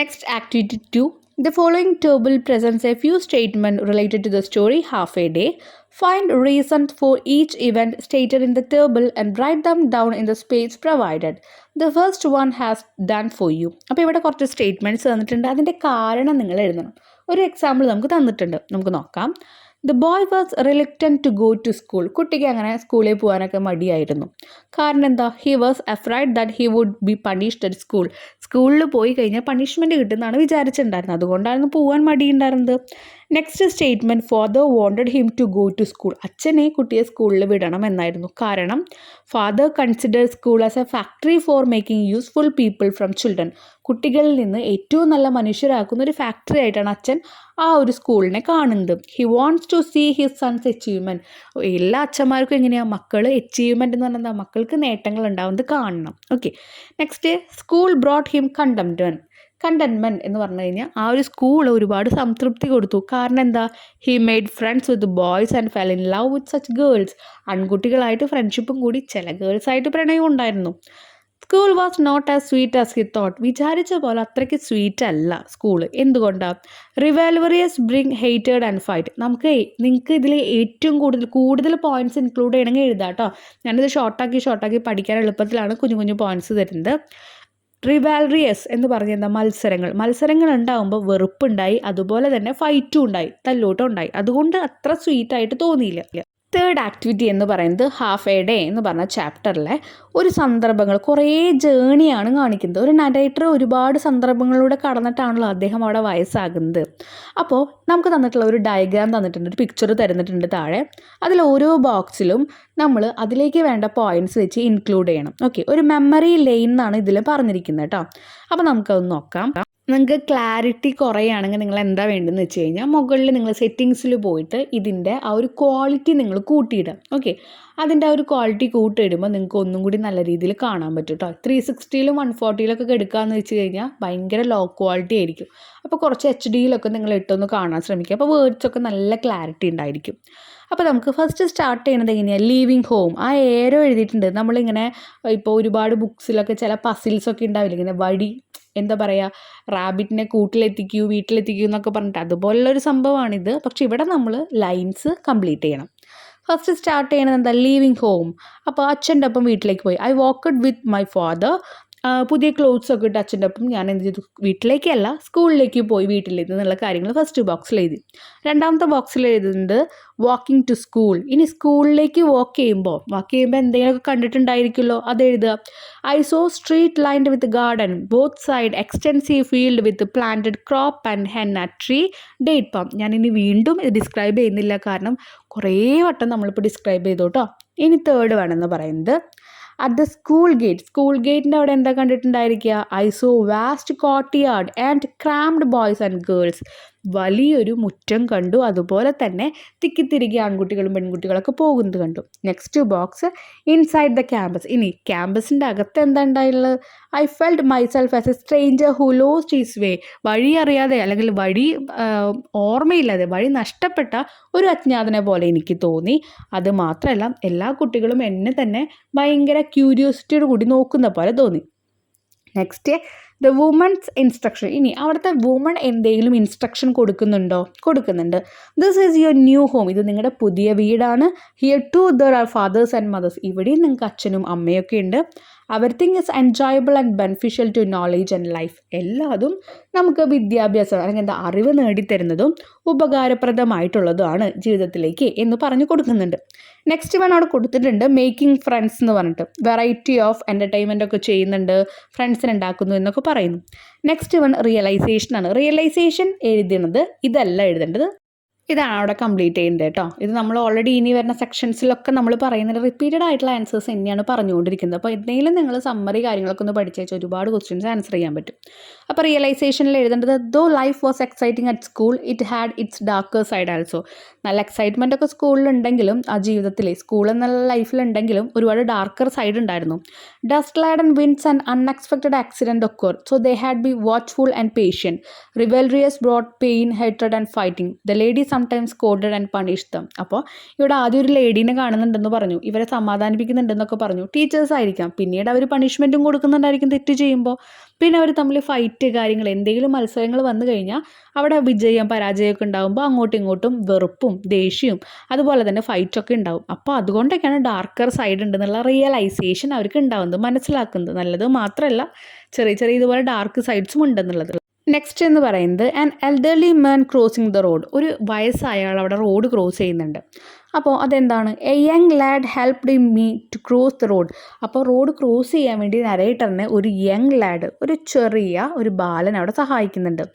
next activity 2. The following table presents a few statements related to the story Half a Day. Find reasons for each event stated in the table and write them down in the space provided. The first one has done for you. അപ്പോൾ ഇവിടെ കുറച്ച് statements തന്നിട്ടുണ്ട്, അതിൻ്റെ കാരണം നിങ്ങൾ എഴുതണം. ഒരു example നമുക്ക് തന്നിട്ടുണ്ട്, നമുക്ക് നോക്കാം. The boy was reluctant to go to school. കുട്ടിക്ക് അങ്ങനെ സ്കൂളിൽ പോകാനൊക്കെ മടിയായിരുന്നു. കാരണം എന്താ? He was afraid that he would be punished at school. സ്കൂളിൽ പോയി കഴിഞ്ഞാൽ പണിഷ്മെൻറ്റ് കിട്ടുമെന്നാണ് വിചാരിച്ചിട്ടുണ്ടായിരുന്നത്, അതുകൊണ്ടായിരുന്നു പോകാൻ മടിയുണ്ടായിരുന്നത്. Next statement, father wanted him to go to school. അച്ഛനെ കുട്ടിയെ സ്കൂളിൽ വിടണം എന്നായിരുന്നു. കാരണം father consider school as a factory for making useful people from children. കുട്ടികളിൽ നിന്ന് ഏറ്റവും നല്ല മനുഷ്യരാക്കുന്ന ഒരു ഫാക്ടറി ആയിട്ടാണ് അച്ഛൻ ആ ഒരു സ്കൂളിനെ കാണുന്നത്. He wants to see his sons achievement. എല്ലാ അച്ഛന്മാർക്കും എങ്ങനെയാണ് മക്കൾ അച്ചീവ്മെൻറ്റ് എന്ന് പറഞ്ഞാൽ മക്കൾക്ക് നേട്ടങ്ങൾ ഉണ്ടാവുന്നത് കാണണം. Okay, next, school brought him containment എന്ന് പറഞ്ഞു കഴിഞ്ഞാൽ ആ ഒരു സ്കൂൾ ഒരുപാട് സംതൃപ്തി കൊടുത്തു. കാരണം എന്താ? He made friends with boys and fell in love with such girls. ആൺകുട്ടികളായിട്ട് ഫ്രണ്ട്ഷിപ്പും കൂടി, ചില ഗേൾസായിട്ട് പ്രണയവും ഉണ്ടായിരുന്നു. School was not as sweet as he thought. വിചാരിച്ച പോലെ അത്രയ്ക്ക് സ്വീറ്റ് അല്ല സ്കൂൾ. എന്തുകൊണ്ടാണ്? Rivalries bring hated and fight. നിങ്ങൾക്ക് ഇതിൽ ഏറ്റവും കൂടുതൽ പോയിൻറ്റ്സ് ഇൻക്ലൂഡ് ചെയ്യണമെങ്കിൽ എഴുതാം കേട്ടോ. ഞാനിത് ഷോർട്ടാക്കി പഠിക്കാൻ എളുപ്പത്തിലാണ് കുഞ്ഞു പോയിൻറ്റ്സ് തരുന്നത്. റിവാൽറിയസ് എന്ന് പറഞ്ഞ എന്താ? മത്സരങ്ങൾ ഉണ്ടാകുമ്പോൾ വെറുപ്പുണ്ടായി, അതുപോലെ തന്നെ ഫൈറ്റും ഉണ്ടായി, തല്ലൂട്ടം ഉണ്ടായി, അതുകൊണ്ട് അത്ര സ്വീറ്റായിട്ട് തോന്നിയില്ല. തേർഡ് ആക്ടിവിറ്റി എന്ന് പറയുന്നത് ഹാഫ് എ ഡേ എന്ന് പറഞ്ഞ ചാപ്റ്ററിലെ ഒരു സന്ദർഭങ്ങൾ, കുറേ ജേണിയാണ് കാണിക്കുന്നത്. ഒരു നരേറ്റർ ഒരുപാട് സന്ദർഭങ്ങളിലൂടെ കടന്നിട്ടാണല്ലോ അദ്ദേഹം അവിടെ വയസ്സാകുന്നത്. അപ്പോൾ നമുക്ക് തന്നിട്ടുള്ള ഒരു ഡയഗ്രാം തന്നിട്ടുണ്ട്, ഒരു പിക്ചർ തരുന്നിട്ടുണ്ട് താഴെ. അതിൽ ഓരോ ബോക്സിലും നമ്മൾ അതിലേക്ക് വേണ്ട പോയിൻറ്റ്സ് വെച്ച് ഇൻക്ലൂഡ് ചെയ്യണം. ഓക്കെ, ഒരു മെമ്മറി ലെയിൻ എന്നാണ് ഇതിൽ പറഞ്ഞിരിക്കുന്നത് കേട്ടോ. അപ്പോൾ നമുക്കതൊന്ന് നോക്കാം. നിങ്ങൾക്ക് ക്ലാരിറ്റി കുറയുകയാണെങ്കിൽ നിങ്ങൾ എന്താ വേണ്ടതെന്ന് വെച്ച് കഴിഞ്ഞാൽ മുകളിൽ നിങ്ങൾ സെറ്റിങ്സിൽ പോയിട്ട് ഇതിൻ്റെ ആ ഒരു ക്വാളിറ്റി നിങ്ങൾ കൂട്ടിയിടുക. ഓക്കെ, അതിൻ്റെ ആ ഒരു ക്വാളിറ്റി കൂട്ടിയിടുമ്പോൾ നിങ്ങൾക്ക് ഒന്നും കൂടി നല്ല രീതിയിൽ കാണാൻ പറ്റും കേട്ടോ. 360-ലും 140-ലൊക്കെ എടുക്കാമെന്ന് വെച്ച് കഴിഞ്ഞാൽ ഭയങ്കര ലോ ക്വാളിറ്റി ആയിരിക്കും. അപ്പോൾ കുറച്ച് HD-ലൊക്കെ നിങ്ങൾ ഇട്ടൊന്ന് കാണാൻ ശ്രമിക്കുക. അപ്പോൾ വേർഡ്സൊക്കെ നല്ല ക്ലാരിറ്റി ഉണ്ടായിരിക്കും. അപ്പോൾ നമുക്ക് ഫസ്റ്റ് സ്റ്റാർട്ട് ചെയ്യുന്നത് എങ്ങനെയാണ്? Living home. ആ ഏരോ എഴുതിയിട്ടുണ്ട്. നമ്മളിങ്ങനെ ഇപ്പോൾ ഒരുപാട് ബുക്സിലൊക്കെ ചില പസിൽസൊക്കെ ഉണ്ടാവില്ല, ഇങ്ങനെ വഴി എന്താ പറയുക, റാബിറ്റിനെ വീട്ടിലെത്തിക്കൂ എന്നൊക്കെ പറഞ്ഞിട്ട് അതുപോലുള്ളൊരു സംഭവമാണിത്. പക്ഷെ ഇവിടെ നമ്മൾ ലൈൻസ് കംപ്ലീറ്റ് ചെയ്യണം. ഫസ്റ്റ് സ്റ്റാർട്ട് ചെയ്യണത് എന്താ? Leaving home. അപ്പോൾ അച്ഛൻ്റെ ഒപ്പം വീട്ടിലേക്ക് പോയി. I walked with my father. പുതിയ ക്ലോത്ത്സൊക്കെ ഇട്ട് അച്ഛൻ്റെ ഒപ്പം ഞാൻ എന്ത് ചെയ്തു? വീട്ടിലേക്കല്ല, സ്കൂളിലേക്ക് പോയി വീട്ടിലിരുന്ന് എന്നുള്ള കാര്യങ്ങൾ ഫസ്റ്റ് ബോക്സിൽ എഴുതി. രണ്ടാമത്തെ ബോക്സിൽ എഴുതുന്നത് വാക്കിംഗ് ടു സ്കൂൾ. ഇനി സ്കൂളിലേക്ക് വാക്ക് ചെയ്യുമ്പോൾ എന്തെങ്കിലുമൊക്കെ കണ്ടിട്ടുണ്ടായിരിക്കുമല്ലോ, അത് എഴുതുക. I so street lined with garden, both side extensive field with planted crop and henna tree, date palm. ഞാനിനി വീണ്ടും ഇത് ഡിസ്ക്രൈബ് ചെയ്യുന്നില്ല, കാരണം കുറേ വട്ടം നമ്മളിപ്പോൾ ഡിസ്ക്രൈബ് ചെയ്തു കേട്ടോ. ഇനി തേർഡ് വേണമെന്ന് പറയുന്നത് അറ്റ് ദ സ്കൂൾ ഗേറ്റിൻ്റെ അവിടെ എന്താ കണ്ടിട്ടുണ്ടായിരിക്കുക? I saw vast courtyard and crammed boys and girls. വലിയൊരു മുറ്റം കണ്ടു, അതുപോലെ തന്നെ തിക്കിത്തിരികെ ആൺകുട്ടികളും പെൺകുട്ടികളൊക്കെ പോകുന്നത് കണ്ടു. Next box inside the campus. ഇനി ക്യാമ്പസിൻ്റെ അകത്ത് എന്താ ഉണ്ടായുള്ളത്? I felt myself as a stranger who lost his way. വഴി അറിയാതെ അല്ലെങ്കിൽ ഓർമ്മയില്ലാതെ വഴി നഷ്ടപ്പെട്ട ഒരു അജ്ഞാതനെ പോലെ എനിക്ക് തോന്നി. അത് മാത്രമല്ല എല്ലാ കുട്ടികളും എന്നെ തന്നെ ഭയങ്കര ക്യൂരിയോസിറ്റിയോട് കൂടി നോക്കുന്ന പോലെ തോന്നി. Next the woman's instruction. ഇനി അവിടുത്തെ വുമൺ എന്തെങ്കിലും ഇൻസ്ട്രക്ഷൻ കൊടുക്കുന്നുണ്ടോ? കൊടുക്കുന്നുണ്ട്. This is your new home. ഇത് നിങ്ങളുടെ പുതിയ വീടാണ്. Here too there are fathers and mothers. ഇവിടെയും നിങ്ങൾക്ക് അച്ഛനും അമ്മയൊക്കെ ഉണ്ട്. Everything is enjoyable and beneficial to knowledge and life. എല്ലാതും നമുക്ക് വിദ്യാഭ്യാസം അല്ലെങ്കിൽ എന്താ അറിവ് നേടിത്തരുന്നതും ഉപകാരപ്രദമായിട്ടുള്ളതുമാണ് ജീവിതത്തിലേക്ക് എന്ന് പറഞ്ഞു കൊടുക്കുന്നുണ്ട്. നെക്സ്റ്റ് വൺ അവിടെ കൊടുത്തിട്ടുണ്ട് മേക്കിംഗ് ഫ്രണ്ട്സ് എന്ന് പറഞ്ഞിട്ട്. വെറൈറ്റി ഓഫ് എൻ്റർടൈൻമെൻ്റ് ഒക്കെ ചെയ്യുന്നുണ്ട്, ഫ്രണ്ട്സിനെ ഉണ്ടാക്കുന്നു എന്നൊക്കെ പറയുന്നു. നെക്സ്റ്റ് വൺ റിയലൈസേഷൻ ആണ്. റിയലൈസേഷൻ എഴുതുന്നത് ഇതല്ല എഴുതേണ്ടത്, ഇതാണ് അവിടെ കംപ്ലീറ്റ് ചെയ്യേണ്ടത് കേട്ടോ. ഇത് നമ്മൾ ഓൾറെഡി ഇനി വരുന്ന സെക്ഷൻസിലൊക്കെ നമ്മൾ പറയുന്നത് റിപ്പീറ്റഡ് ആയിട്ടുള്ള ആൻസേഴ്സ് തന്നെയാണ് പറഞ്ഞുകൊണ്ടിരിക്കുന്നത്. അപ്പോൾ എന്തെങ്കിലും നിങ്ങൾ സമ്മറി കാര്യങ്ങളൊക്കെ ഒന്ന് പഠിച്ചു വെച്ചാൽ ഒരുപാട് ക്വസ്റ്റ്യൻസ് ആൻസർ ചെയ്യാൻ പറ്റും. അപ്പോൾ റിയലൈസേഷനിൽ എഴുതേണ്ടത് though life was exciting at school it had its darker side also. നല്ല എക്സൈറ്റ്മെൻ്റ് ഒക്കെ സ്കൂളിലുണ്ടെങ്കിലും ആ ജീവിതത്തിൽ സ്കൂൾ എന്നുള്ള ലൈഫിലുണ്ടെങ്കിലും ഒരുപാട് ഡാർക്കർ സൈഡ് ഉണ്ടായിരുന്നു. Dust laden winds and unexpected accident occur so they had be watchful and patient. Rivalries brought pain hated and fighting. The lady sometimes goaded and punish them. അപ്പോൾ ഇവിടെ ആദ്യം ഒരു ലേഡീനെ കാണുന്നുണ്ടെന്ന് പറഞ്ഞു, ഇവരെ സമാധാനിപ്പിക്കുന്നുണ്ടെന്നൊക്കെ പറഞ്ഞു. ടീച്ചേഴ്സ് ആയിരിക്കാം, പിന്നീട് അവർ പണിഷ്മെൻറ്റും കൊടുക്കുന്നുണ്ടായിരിക്കും തെറ്റ് ചെയ്യുമ്പോൾ. പിന്നെ അവർ തമ്മിൽ ഫൈറ്റ് കാര്യങ്ങൾ എന്തെങ്കിലും മത്സരങ്ങൾ വന്നു കഴിഞ്ഞാൽ അവിടെ വിജയം പരാജയമൊക്കെ ഉണ്ടാകുമ്പോൾ അങ്ങോട്ടും ഇങ്ങോട്ടും വെറുപ്പും ദേഷ്യവും അതുപോലെ തന്നെ ഫൈറ്റൊക്കെ ഉണ്ടാവും. അപ്പോൾ അതുകൊണ്ടൊക്കെയാണ് ഡാർക്കർ സൈഡ് ഉണ്ടെന്നുള്ള റിയലൈസേഷൻ അവർക്ക് ഉണ്ടാകുന്നത്, മനസ്സിലാക്കുന്നത്. നല്ലത് മാത്രമല്ല ചെറിയ ചെറിയ ഇതുപോലെ ഡാർക്ക് സൈഡ്സും ഉണ്ടെന്നുള്ളത്. നെക്സ്റ്റ് എന്ന് പറയുന്നത് an elderly man crossing the road. ഒരു വയസ്സായ ആൾ അവിടെ റോഡ് ക്രോസ് ചെയ്യുന്നുണ്ട്. അപ്പോൾ അതെന്താണ്? A young lad helped me to cross the road. അപ്പോൾ റോഡ് ക്രോസ് ചെയ്യാൻ വേണ്ടി നരേറ്ററിനെ ഒരു യങ് ലാഡ്, ഒരു ചെറിയ ഒരു ബാലൻ അവിടെ സഹായിക്കുന്നുണ്ട്.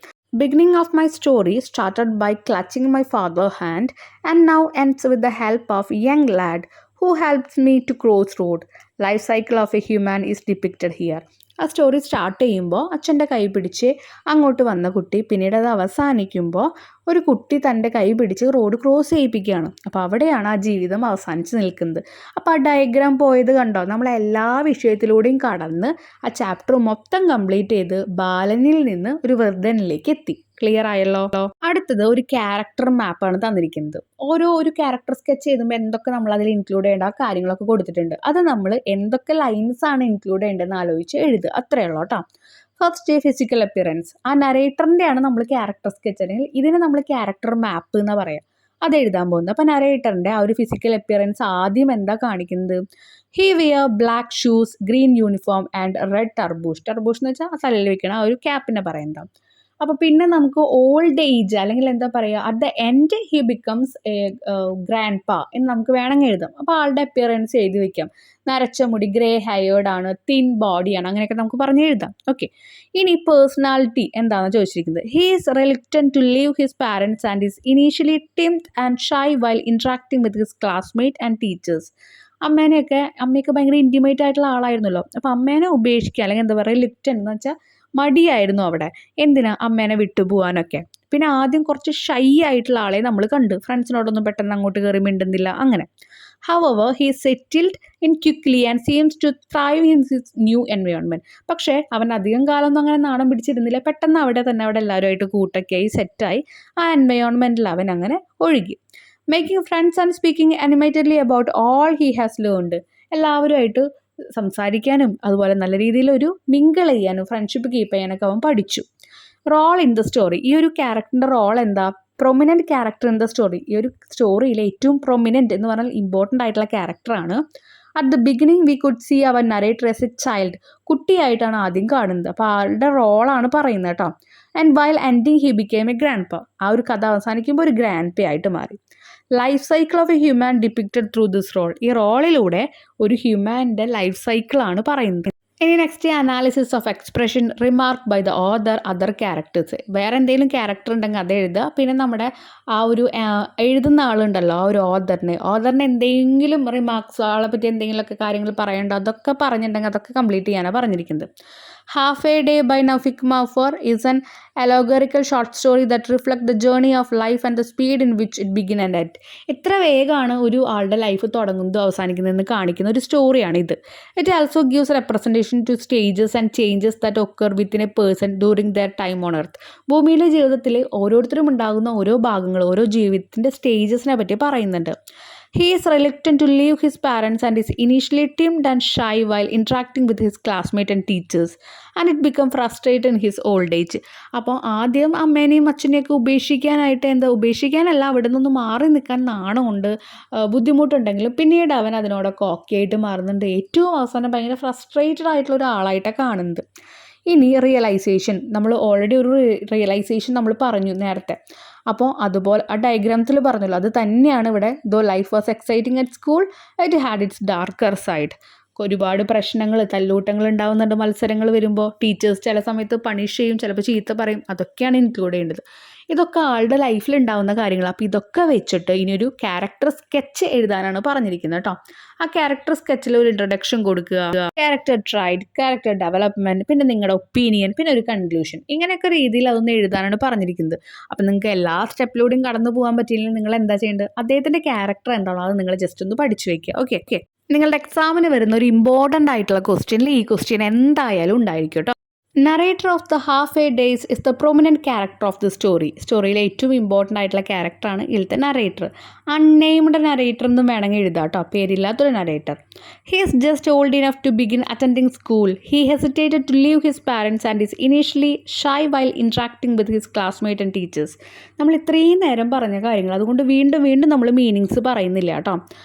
Beginning of my story started by clutching my father hand and now ends with the help of young lad who helps me to cross road. Life cycle of a human is depicted here. ആ story start ചെയ്യുമ്പോൾ അച്ഛൻ്റെ കൈ പിടിച്ച് അങ്ങോട്ട് വന്ന കുട്ടി, പിന്നീട് അത് അവസാനിക്കുമ്പോൾ ഒരു കുട്ടി തൻ്റെ കൈ പിടിച്ച് റോഡ് ക്രോസ് ചെയ്യിപ്പിക്കുകയാണ്. അപ്പോൾ അവിടെയാണ് ആ ജീവിതം അവസാനിച്ച് നിൽക്കുന്നത്. അപ്പോൾ ആ ഡയഗ്രാം പോയത് കണ്ടോ? നമ്മൾ എല്ലാ വിഷയത്തിലൂടെയും കടന്ന് ആ ചാപ്റ്റർ മൊത്തം കംപ്ലീറ്റ് ചെയ്ത് ബാലനിൽ നിന്ന് ഒരു വൃദ്ധനിലേക്ക് എത്തി. ക്ലിയർ ആയല്ലോ? അടുത്തത് ഒരു ക്യാരക്ടർ മാപ്പാണ് തന്നിരിക്കുന്നത്. ഒരു ക്യാരക്ടർ സ്കെച്ച് ചെയ്തുമ്പോൾ എന്തൊക്കെ നമ്മൾ അതിൽ ഇൻക്ലൂഡ് ചെയ്യേണ്ട ആ കാര്യങ്ങളൊക്കെ കൊടുത്തിട്ടുണ്ട്. അത് നമ്മൾ എന്തൊക്കെ ലൈൻസ് ആണ് ഇൻക്ലൂഡ് ചെയ്യേണ്ടതെന്ന് ആലോചിച്ച് എഴുതുക. അത്രയേ ഉള്ളൂ കേട്ടോ. First physical appearance. ആ നരേറ്ററിൻ്റെ ആണ് നമ്മൾ ക്യാരക്ടർ സ്കെച്ച്, അല്ലെങ്കിൽ ഇതിനെ നമ്മൾ ക്യാരക്ടർ മാപ്പ് എന്ന് പറയാം. അത് എഴുതാൻ പോകുന്നത്. അപ്പോൾ നരേറ്ററിൻ്റെ ആ ഒരു ഫിസിക്കൽ അപ്പിയറൻസ് ആദ്യം എന്താ കാണിക്കുന്നത്? He wear black shoes, green uniform and red tarboosh. Tarboosh എന്ന് വെച്ചാൽ തലയിൽ വെക്കണം ആ ഒരു ക്യാപ്പിനെ പറയുന്നത്. അപ്പോൾ പിന്നെ നമുക്ക് ഓൾഡ് ഏജ് അല്ലെങ്കിൽ എന്താ പറയുക, at the end he becomes A grand പാ എന്ന് നമുക്ക് വേണമെങ്കിൽ എഴുതാം. അപ്പോൾ ആളുടെ അപ്പിയറൻസ് എഴുതി വയ്ക്കാം. നരച്ച മുടി, ഗ്രേ ഹെയർഡ് ആണ്, തിൻ ബോഡിയാണ്, അങ്ങനെയൊക്കെ നമുക്ക് പറഞ്ഞ് എഴുതാം. ഓക്കെ. ഇനി പേഴ്സണാലിറ്റി എന്താണെന്ന് ചോദിച്ചിരിക്കുന്നത്. He is reluctant to leave his parents and is initially timid and shy while interacting with his classmate and teachers. അമ്മയൊക്കെ ഭയങ്കര ഇൻറ്റിമേറ്റ് ആയിട്ടുള്ള ആളായിരുന്നല്ലോ. അപ്പോൾ അമ്മേനെ ഉപേക്ഷിക്കുക അല്ലെങ്കിൽ എന്താ പറയുക, ലിക്റ്റൻ എന്ന് വെച്ചാൽ മടിയായിരുന്നു അവിടെ. എന്തിനാ? അമ്മേനെ വിട്ടുപോകാനൊക്കെ. പിന്നെ ആദ്യം കുറച്ച് ഷൈ ആയിട്ടുള്ള ആളെ നമ്മൾ കണ്ടു. ഫ്രണ്ട്സിനോടൊന്നും പെട്ടെന്ന് അങ്ങോട്ട് കയറി മിണ്ടുന്നില്ല അങ്ങനെ. However he settled in quickly and seems to thrive in his new environment. പക്ഷേ അവൻ അധികം കാലമൊന്നും അങ്ങനെ നാണം പിടിച്ചിരുന്നില്ല. പെട്ടെന്ന് അവിടെ എല്ലാവരുമായിട്ട് കൂട്ടൊക്കെയായി സെറ്റായി ആ എൻവയോൺമെൻറ്റിൽ അവൻ അങ്ങനെ ഒഴുകി. Making friends and speaking animatedly about all he has learned. എല്ലാവരുമായിട്ട് സംസാരിക്കാനും അതുപോലെ നല്ല രീതിയിൽ ഒരു മിങ്കിൾ ചെയ്യാനും ഫ്രണ്ട്ഷിപ്പ് കീപ്പ് ചെയ്യാനൊക്കെ അവൻ പഠിച്ചു. Role in the story. ഈ ഒരു ക്യാരക്ടറിൻ്റെ റോൾ എന്താ? Prominent character in the story. ഈ ഒരു സ്റ്റോറിയിലെ ഏറ്റവും പ്രൊമിനൻറ്റ് എന്ന് പറഞ്ഞാൽ ഇമ്പോർട്ടൻ്റ് ആയിട്ടുള്ള ക്യാരക്ടറാണ്. At the beginning we could see our narrator as a child. കുട്ടിയായിട്ടാണ് ആദ്യം കാണുന്നത്. അപ്പോൾ ആളുടെ റോളാണ് പറയുന്നത് കേട്ടോ. And while ending he became a grandpa. ആ ഒരു കഥ അവസാനിക്കുമ്പോൾ ഒരു ഗ്രാൻഡ് പേ ആയിട്ട് മാറി. Life cycle of a human depicted through this role. ഈ റോളിലൂടെ ഒരു ഹ്യൂമാൻ്റെ ലൈഫ് സൈക്കിളാണ് പറയുന്നത്. ഇനി next analysis of expression remark by the other other characters. വേറെ എന്തെങ്കിലും ക്യാരക്ടർ ഉണ്ടെങ്കിൽ അത് എഴുതുക. പിന്നെ നമ്മുടെ ആ ഒരു എഴുതുന്ന ആളുണ്ടല്ലോ, ആ ഒരു ഓദറിന് എന്തെങ്കിലും റിമാർക്സ്, ആളെ പറ്റി എന്തെങ്കിലുമൊക്കെ കാര്യങ്ങൾ പറയേണ്ടോ അതൊക്കെ പറഞ്ഞിട്ടുണ്ടെങ്കിൽ അതൊക്കെ കംപ്ലീറ്റ് ചെയ്യാനാണ് പറഞ്ഞിരിക്കുന്നത്. ഹാഫ് എ ഡേ ബൈ നൗഫിക് Mahfouz is an allegorical short story that reflect the journey of life and the speed in which it begin and end. എത്ര വേഗമാണ് ഒരു ആളുടെ ലൈഫ് തുടങ്ങുന്നതും അവസാനിക്കുന്നതെന്ന് കാണിക്കുന്ന ഒരു സ്റ്റോറിയാണ് ഇത്. It also gives representation to stages and changes that occur within A person during there time on earth. ഭൂമിയിലെ ജീവിതത്തിൽ ഓരോരുത്തരും ഉണ്ടാകുന്ന ഓരോ ഭാഗങ്ങൾ, ഓരോ ജീവിതത്തിൻ്റെ സ്റ്റേജസിനെ പറ്റി പറയുന്നുണ്ട്. He is reluctant to leave his parents and is initially timid and shy while interacting with his classmates and teachers, and it become frustrated in his old age. അപ്പോൾ ആദ്യം അമ്മേനെയും അച്ഛനെയൊക്കെ ഉപേക്ഷിക്കാനായിട്ട് ഉപേക്ഷിക്കാനല്ല അവിടെ നിന്ന് മാറി നിൽക്കാൻ നാണമുണ്ട്, ബുദ്ധിമുട്ടുണ്ടെങ്കിലും പിന്നീട് അവൻ അതിനോടൊക്കെ ഓക്കെ ആയിട്ട് മാറുന്നുണ്ട്. ഏറ്റവും അവസാനം ഭയങ്കര ഫ്രസ്ട്രേറ്റഡ് ആയിട്ടുള്ള ഒരാളായിട്ടാണ് കാണുന്നത്. ഇനി റിയലൈസേഷൻ, നമ്മൾ ഓൾറെഡി ഒരു റിയലൈസേഷൻ നമ്മൾ പറഞ്ഞു നേരത്തെ. അപ്പോൾ അതുപോലെ ആ ഡയഗ്രാംസിൽ പറഞ്ഞല്ലോ, അത് തന്നെയാണ് ഇവിടെ. Though life was exciting at school, it had its darker side. ഒരുപാട് പ്രശ്നങ്ങൾ, തല്ലൂട്ടങ്ങൾ ഉണ്ടാകുന്നുണ്ട് മത്സരങ്ങൾ വരുമ്പോൾ. ടീച്ചേഴ്സ് ചില സമയത്ത് പണിഷ് ചെയ്യും, ചിലപ്പോൾ ചീത്ത പറയും. അതൊക്കെയാണ് ഇൻക്ലൂഡ് ചെയ്യേണ്ടത്. ഇതൊക്കെ ആളുടെ ലൈഫിൽ ഉണ്ടാകുന്ന കാര്യങ്ങൾ. അപ്പോൾ ഇതൊക്കെ വെച്ചിട്ട് ഇനിയൊരു ക്യാരക്ടർ സ്കെച്ച് എഴുതാനാണ് പറഞ്ഞിരിക്കുന്നത് കേട്ടോ. ആ ക്യാരക്ടർ സ്കെച്ചിൽ ഒരു ഇൻട്രൊഡക്ഷൻ കൊടുക്കുക, ക്യാരക്ടർ ട്രൈഡ്, ക്യാരക്ടർ ഡെവലപ്മെൻറ്റ്, പിന്നെ നിങ്ങളുടെ ഒപ്പീനിയൻ, പിന്നെ ഒരു കൺക്ലൂഷൻ. ഇങ്ങനെയൊക്കെ രീതിയിൽ അതൊന്ന് എഴുതാനാണ് പറഞ്ഞിരിക്കുന്നത്. അപ്പം നിങ്ങൾക്ക് എല്ലാ സ്റ്റെപ്പിലൂടെയും കടന്നു പോകാൻ പറ്റിയില്ലെങ്കിൽ നിങ്ങൾ എന്താ ചെയ്യേണ്ടത്? അദ്ദേഹത്തിൻ്റെ ക്യാരക്ടർ എന്താണോ അത് നിങ്ങൾ ജസ്റ്റ് ഒന്ന് പഠിച്ചു വയ്ക്കുക. ഓക്കെ. നിങ്ങളുടെ എക്സാമിന് വരുന്ന ഒരു ഇമ്പോർട്ടൻ്റ് ആയിട്ടുള്ള ക്വസ്റ്റ്യനിൽ ഈ ക്വസ്റ്റ്യൻ എന്തായാലും ഉണ്ടായിരിക്കും കേട്ടോ. Narrator of the half a days is the prominent character of the story. സ്റ്റോറിയിലെ ഏറ്റവും ഇമ്പോർട്ടൻ്റ് ആയിട്ടുള്ള ക്യാരക്ടറാണ് ഇതിലത്തെ നറേറ്റർ. അൺനെയിംഡ് നറേറ്റർ എന്നും വേണമെങ്കിൽ എഴുതാം കേട്ടോ, പേരില്ലാത്തൊരു narrator. He is just old enough to begin attending school. He hesitated to leave his parents and is initially shy while interacting with his classmate and teachers. നമ്മൾ ഇത്രയും നേരം പറഞ്ഞ കാര്യങ്ങൾ, അതുകൊണ്ട് വീണ്ടും നമ്മൾ മീനിങ്സ് പറയുന്നില്ല കേട്ടോ.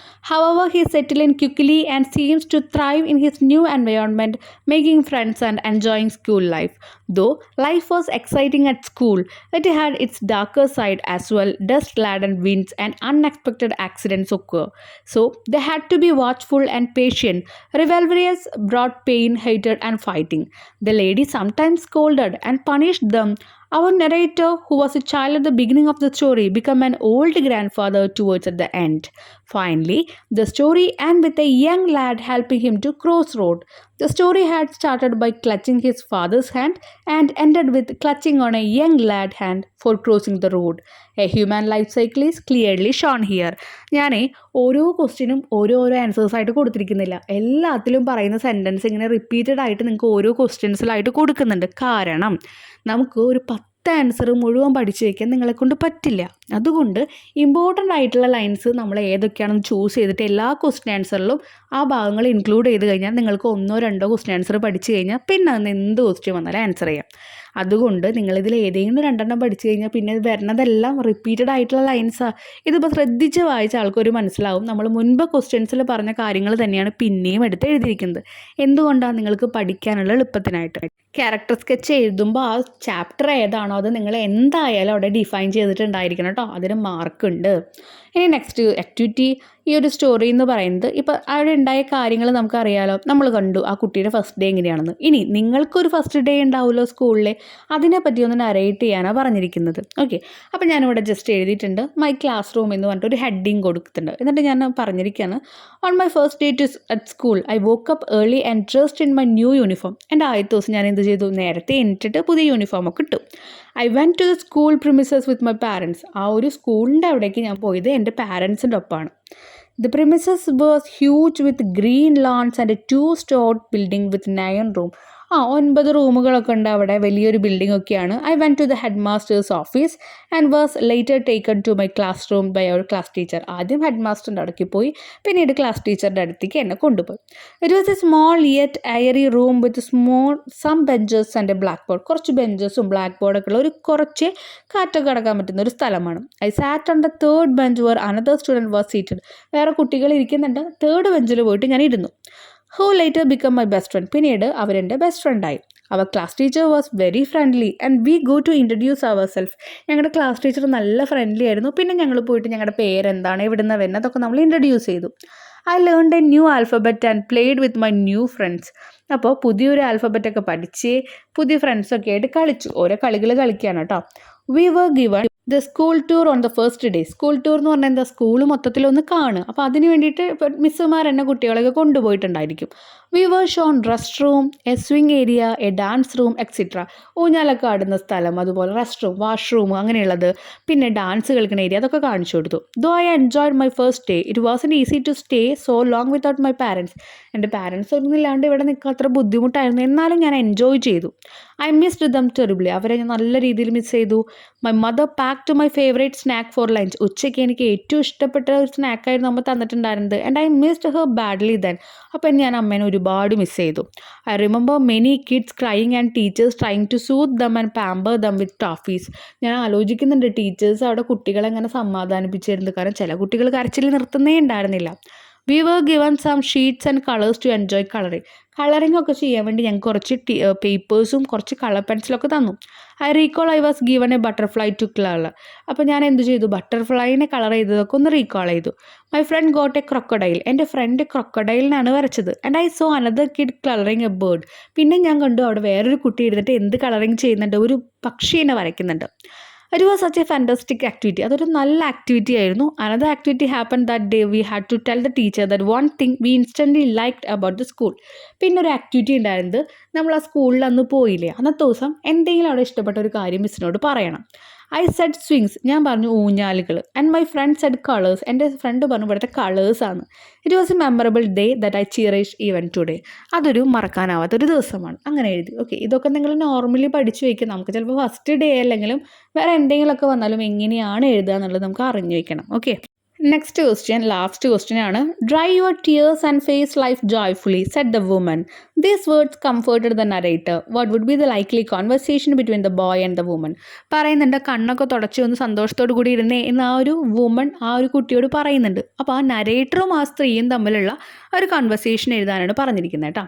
However, he settled in quickly and seems to thrive in his new environment, making friends and enjoying school life. Though life was exciting at school, it had its darker side as well. Dust-laden winds and unexpected accidents occur. So, they had to be watchful and patient. Rivalries brought pain, hatred, and fighting. The lady sometimes scolded and punished them. Our narrator, who was a child at the beginning of the story, became an old grandfather towards at the end. Finally, the story ends with a young lad helping him to cross road. The story had started by clutching his father's hand and ended with clutching on a young lad hand for crossing the road. A human life cycle is clearly shown here. ഞാൻ ഓരോ ക്വസ്റ്റ്യനും ഓരോരോ answers ആയിട്ട് കൊടുത്തിരിക്കുന്നില്ല. എല്ലാത്തിലും പറയുന്ന sentence ഇങ്ങനെ repeated ആയിട്ട് നിങ്ങൾക്ക് ഓരോ ക്വസ്റ്റ്യൻസിലായിട്ട് കൊടുക്കുന്നുണ്ട്. കാരണം നമുക്ക് ഒരു 10 ആൻസർ മുഴുവൻ പഠിച്ചു വയ്ക്കാൻ നിങ്ങളെക്കൊണ്ട് പറ്റില്ല. അതുകൊണ്ട് ഇമ്പോർട്ടൻ്റ് ആയിട്ടുള്ള ലൈൻസ് നമ്മൾ ഏതൊക്കെയാണെന്ന് ചൂസ് ചെയ്തിട്ട് എല്ലാ ക്വസ്റ്റ്യൻ ആൻസറിലും ആ ഭാഗങ്ങൾ ഇൻക്ലൂഡ് ചെയ്ത് കഴിഞ്ഞാൽ നിങ്ങൾക്ക് 1-2 ക്വസ്റ്റ്യൻ ആൻസർ പഠിച്ചു കഴിഞ്ഞാൽ പിന്നെ അതിന് എന്ത് ക്വസ്റ്റ്യൻ വന്നാലും ആൻസർ ചെയ്യാം. അതുകൊണ്ട് നിങ്ങളിതിൽ ഏതെങ്കിലും 2 പഠിച്ചു കഴിഞ്ഞാൽ പിന്നെ വരുന്നതെല്ലാം റിപ്പീറ്റഡ് ആയിട്ടുള്ള ലൈൻസാണ്. ഇതിപ്പോൾ ശ്രദ്ധിച്ച് വായിച്ച ആൾക്കൊരു മനസ്സിലാവും നമ്മൾ മുൻപ് ക്വസ്റ്റ്യൻസിൽ പറഞ്ഞ കാര്യങ്ങൾ തന്നെയാണ് പിന്നെയും എടുത്ത് എഴുതിയിരിക്കുന്നത്. എന്തുകൊണ്ടാണ്? നിങ്ങൾക്ക് പഠിക്കാനുള്ള എളുപ്പത്തിനായിട്ട്. ക്യാരക്ടർ സ്കെച്ച് എഴുതുമ്പോൾ ആ ചാപ്റ്റർ ഏതാണോ അത് നിങ്ങൾ എന്തായാലും അവിടെ ഡിഫൈൻ ചെയ്തിട്ടുണ്ടായിരിക്കണം കേട്ടോ. അതിന് മാർക്കുണ്ട്. ഇനി നെക്സ്റ്റ് ആക്ടിവിറ്റി. ഈ ഒരു സ്റ്റോറി എന്ന് പറയുന്നത് ഇപ്പോൾ അവിടെ ഉണ്ടായ കാര്യങ്ങൾ നമുക്കറിയാലോ, നമ്മൾ കണ്ടു ആ കുട്ടിയുടെ ഫസ്റ്റ് ഡേ എങ്ങനെയാണെന്ന്. ഇനി നിങ്ങൾക്കൊരു ഫസ്റ്റ് ഡേ ഉണ്ടാവുമല്ലോ സ്കൂളിലെ, അതിനെപ്പറ്റി ഒന്ന് നറേറ്റ് ചെയ്യാനാണ് പറഞ്ഞിരിക്കുന്നത്. ഓക്കെ, അപ്പോൾ ഞാനിവിടെ ജസ്റ്റ് എഴുതിയിട്ടുണ്ട് മൈ ക്ലാസ് റൂം എന്ന് പറഞ്ഞിട്ട് ഒരു ഹെഡിങ് കൊടുത്തിട്ടുണ്ട്. എന്നിട്ട് ഞാൻ പറഞ്ഞിരിക്കുകയാണ്, on my first day to at school I woke up early and dressed in my new uniform. എൻ്റെ ആദ്യത്തെ ദിവസം ഞാൻ എന്ത് ചെയ്തു? നേരത്തെ എണീറ്റിട്ട് പുതിയ യൂണിഫോമൊക്കെ ഇട്ടു. I went to the school premises with my parents. ആ ഒരു സ്കൂളിൻ്റെ അവിടേക്ക് ഞാൻ പോയത് എൻ്റെ പാരൻസിൻ്റെ ഒപ്പമാണ്. The premises was huge with green lawns and a 2-story building with 9 rooms. 9 റൂമുകളൊക്കെ ഉണ്ട് അവിടെ, വലിയൊരു ബിൽഡിംഗ് ഒക്കെയാണ്. I went to the headmaster's office and was later taken to my classroom by our class teacher. ആദ്യം head മാസ്റ്ററിൻ്റെ അടുക്കി പോയി, പിന്നീട് class ടീച്ചറുടെ അടുത്തേക്ക് എന്നെ കൊണ്ടുപോയി. It was a small yet airy room with some benches and a blackboard. കുറച്ച് ബെഞ്ചസും ബ്ലാക്ക് ബോർഡൊക്കെ ഉള്ള ഒരു കുറച്ച് കാറ്റൊക്കെ കിടക്കാൻ പറ്റുന്ന ഒരു സ്ഥലമാണ്. I SAT on the 3rd bench where another student was seated. വേറെ കുട്ടികൾ ഇരിക്കുന്നുണ്ട്. 3rd benchൽ പോയിട്ട് ഞാൻ ഇരുന്നു. Who later became my best friend. പിന്നീട് അവരെൻ്റെ ബെസ്റ്റ് ഫ്രണ്ടായി. Our class teacher was very friendly and we go to introduce our self. ഞങ്ങളുടെ ക്ലാസ് ടീച്ചർ നല്ല ഫ്രണ്ട്ലി ആയിരുന്നു. പിന്നെ ഞങ്ങൾ പോയിട്ട് ഞങ്ങളുടെ പേരെന്താണ്, എവിടുന്ന വരുന്നത്, അതൊക്കെ നമ്മൾ ഇൻട്രൊഡ്യൂസ് ചെയ്തു. I learned A new alphabet and played with my new friends. അപ്പോൾ പുതിയൊരു ആൽഫബറ്റൊക്കെ പഠിച്ച് പുതിയ ഫ്രണ്ട്സൊക്കെ ആയിട്ട് കളിച്ചു. ഓരോ കളികൾ കളിക്കുകയാണ് കേട്ടോ. We were given the school tour on the first day. School tour എന്ന് പറഞ്ഞാൽ എന്താ? സ്കൂൾ മൊത്തത്തിലൊന്ന് കാണുക. അപ്പോൾ അതിന് വേണ്ടിയിട്ട് ഇപ്പോൾ മിസ്സുമാർ എന്നെ കുട്ടികളൊക്കെ കൊണ്ടുപോയിട്ടുണ്ടായിരിക്കും. We were shown rest room, a swing area, a dance room etcetera. ഊഞ്ഞാലൊക്കെ ആടുന്ന സ്ഥലം, അതുപോലെ റെസ്റ്റ് റൂം, വാഷ്റൂം അങ്ങനെയുള്ളത്, പിന്നെ ഡാൻസ് കളിക്കുന്ന ഏരിയ, അതൊക്കെ കാണിച്ചു കൊടുത്തു. Though I enjoyed my first day it wasn't easy to stay so long without my parents. എൻ്റെ പാരൻസ് ഒന്നും ഇല്ലാണ്ട് ഇവിടെ നിൽക്കാൻ അത്ര ബുദ്ധിമുട്ടായിരുന്നു, എന്നാലും ഞാൻ എൻജോയ് ചെയ്തു. I missed them terribly. അവരെ ഞാൻ നല്ല രീതിയിൽ മിസ് ചെയ്തു. My mother pack to my favourite snack for lunch. ഉച്ചയ്ക്ക് എനിക്ക് ഏറ്റവും ഇഷ്ടപ്പെട്ട ഒരു സ്നാക്കായിരുന്നു അമ്മ തന്നിട്ടുണ്ടായിരുന്നത്. And I missed her badly then. അപ്പം ഞാൻ അമ്മേനെ ഒരുപാട് മിസ് ചെയ്തു. I remember many kids crying and teachers trying to soothe them and pamper them with toffees. ഞാൻ ആലോചിക്കുന്നുണ്ട് ടീച്ചേഴ്സ് അവിടെ കുട്ടികളെ എങ്ങനെ സമാധാനിപ്പിച്ചിരുന്നു. കാരണം ചില കുട്ടികൾ കരച്ചിൽ നിർത്തുന്നേ ഉണ്ടായിരുന്നില്ല. We were given some sheets and colours to enjoy colouring. Colouring ഒക്കെ ചെയ്യാൻ വേണ്ടി ഞങ്ങൾക്ക് കുറച്ച് പേപ്പേഴ്സും കുറച്ച് കളർ പെൻസിലൊക്കെ തന്നു. I recall I was given a butterfly to colour. അപ്പോൾ ഞാൻ എന്ത് ചെയ്തു, ബട്ടർഫ്ലൈനെ കളർ ചെയ്തതൊക്കെ ഒന്ന് റീകോൾ ചെയ്തു. My friend got A crocodile. എൻ്റെ ഫ്രണ്ട് ക്രൊക്കഡൈലിനാണ് വരച്ചത്. And I so another kid colouring A bird. പിന്നെ ഞാൻ കണ്ടു അവിടെ വേറൊരു കുട്ടി ഇരുന്നിട്ട് എന്ത് കളറിങ് ചെയ്യുന്നുണ്ട്, ഒരു പക്ഷീനെ വരയ്ക്കുന്നുണ്ട്. It was such a fantastic activity. അതൊരു നല്ല ആക്ടിവിറ്റി ആയിരുന്നു. Another activity happen that day. We had to tell the teacher that one thing we instantly liked about the school. പിന്നെ ഒരു ആക്ടിവിറ്റി ഉണ്ടായിരുന്നത്, നമ്മൾ ആ സ്കൂളിൽ അന്ന് പോയില്ലേ, അന്നത്തെ ദിവസം എന്തെങ്കിലും അവിടെ ഇഷ്ടപ്പെട്ട ഒരു കാര്യം മിസ്സിനോട് പറയണം. I said swings. ഞാൻ പറഞ്ഞു ഊഞ്ഞാലുകൾ. And my friend said colours. എൻ്റെ ഫ്രണ്ട് പറഞ്ഞു ഇവിടുത്തെ കളേഴ്സാണ്. It was a memorable day that I cherish even today. അതൊരു മറക്കാനാവാത്തൊരു ദിവസമാണ്. അങ്ങനെ എഴുതി. ഓക്കെ, ഇതൊക്കെ നിങ്ങൾ നോർമലി പഠിച്ചു വയ്ക്കുക. നമുക്ക് ചിലപ്പോൾ ഫസ്റ്റ് ഡേ അല്ലെങ്കിലും വേറെ എന്തെങ്കിലുമൊക്കെ വന്നാലും എങ്ങനെയാണ് എഴുതുക എന്നുള്ളത് നമുക്ക് അറിഞ്ഞു വയ്ക്കണം. Okay, next question, last question ആണ്. Dry your tears and face life joyfully said the woman. These words comforted the narrator. What would be the likely conversation between the boy and the woman. പറയുന്നുണ്ട് കണ്ണൊക്കെ തുടച്ച് ഒന്ന് സന്തോഷത്തോടു കൂടി ഇരുന്നേ എന്ന് ആ ഒരു വുമൺ ആ ഒരു കുട്ടിയോട് പറയുന്നുണ്ട്. അപ്പോൾ ആ നരേറ്ററും ആ സ്ത്രീയും തമ്മിലുള്ള ഒരു കൺവെർസേഷൻ എഴുതാനാണ് പറഞ്ഞിരിക്കുന്നത് കേട്ടോ.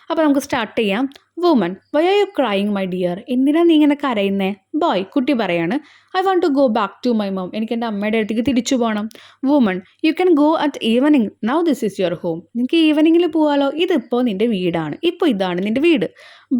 അപ്പോൾ നമുക്ക് സ്റ്റാർട്ട് ചെയ്യാം. Woman, why are you crying my dear. എന്തിനാ നീ ഇങ്ങനെ കരയുന്നേ? ബോയ്, കുട്ടി പറയാണ്, I want to go back to my mum. എനിക്ക് എൻ്റെ അമ്മയുടെ അടുത്തേക്ക് തിരിച്ചു പോകണം. Woman, you can go at evening. Now this is your home. നിനക്ക് ഈവനിങ്ങിൽ പോകാമല്ലോ, ഇതിപ്പോൾ നിൻ്റെ വീടാണ്, ഇപ്പോൾ ഇതാണ് നിൻ്റെ വീട്.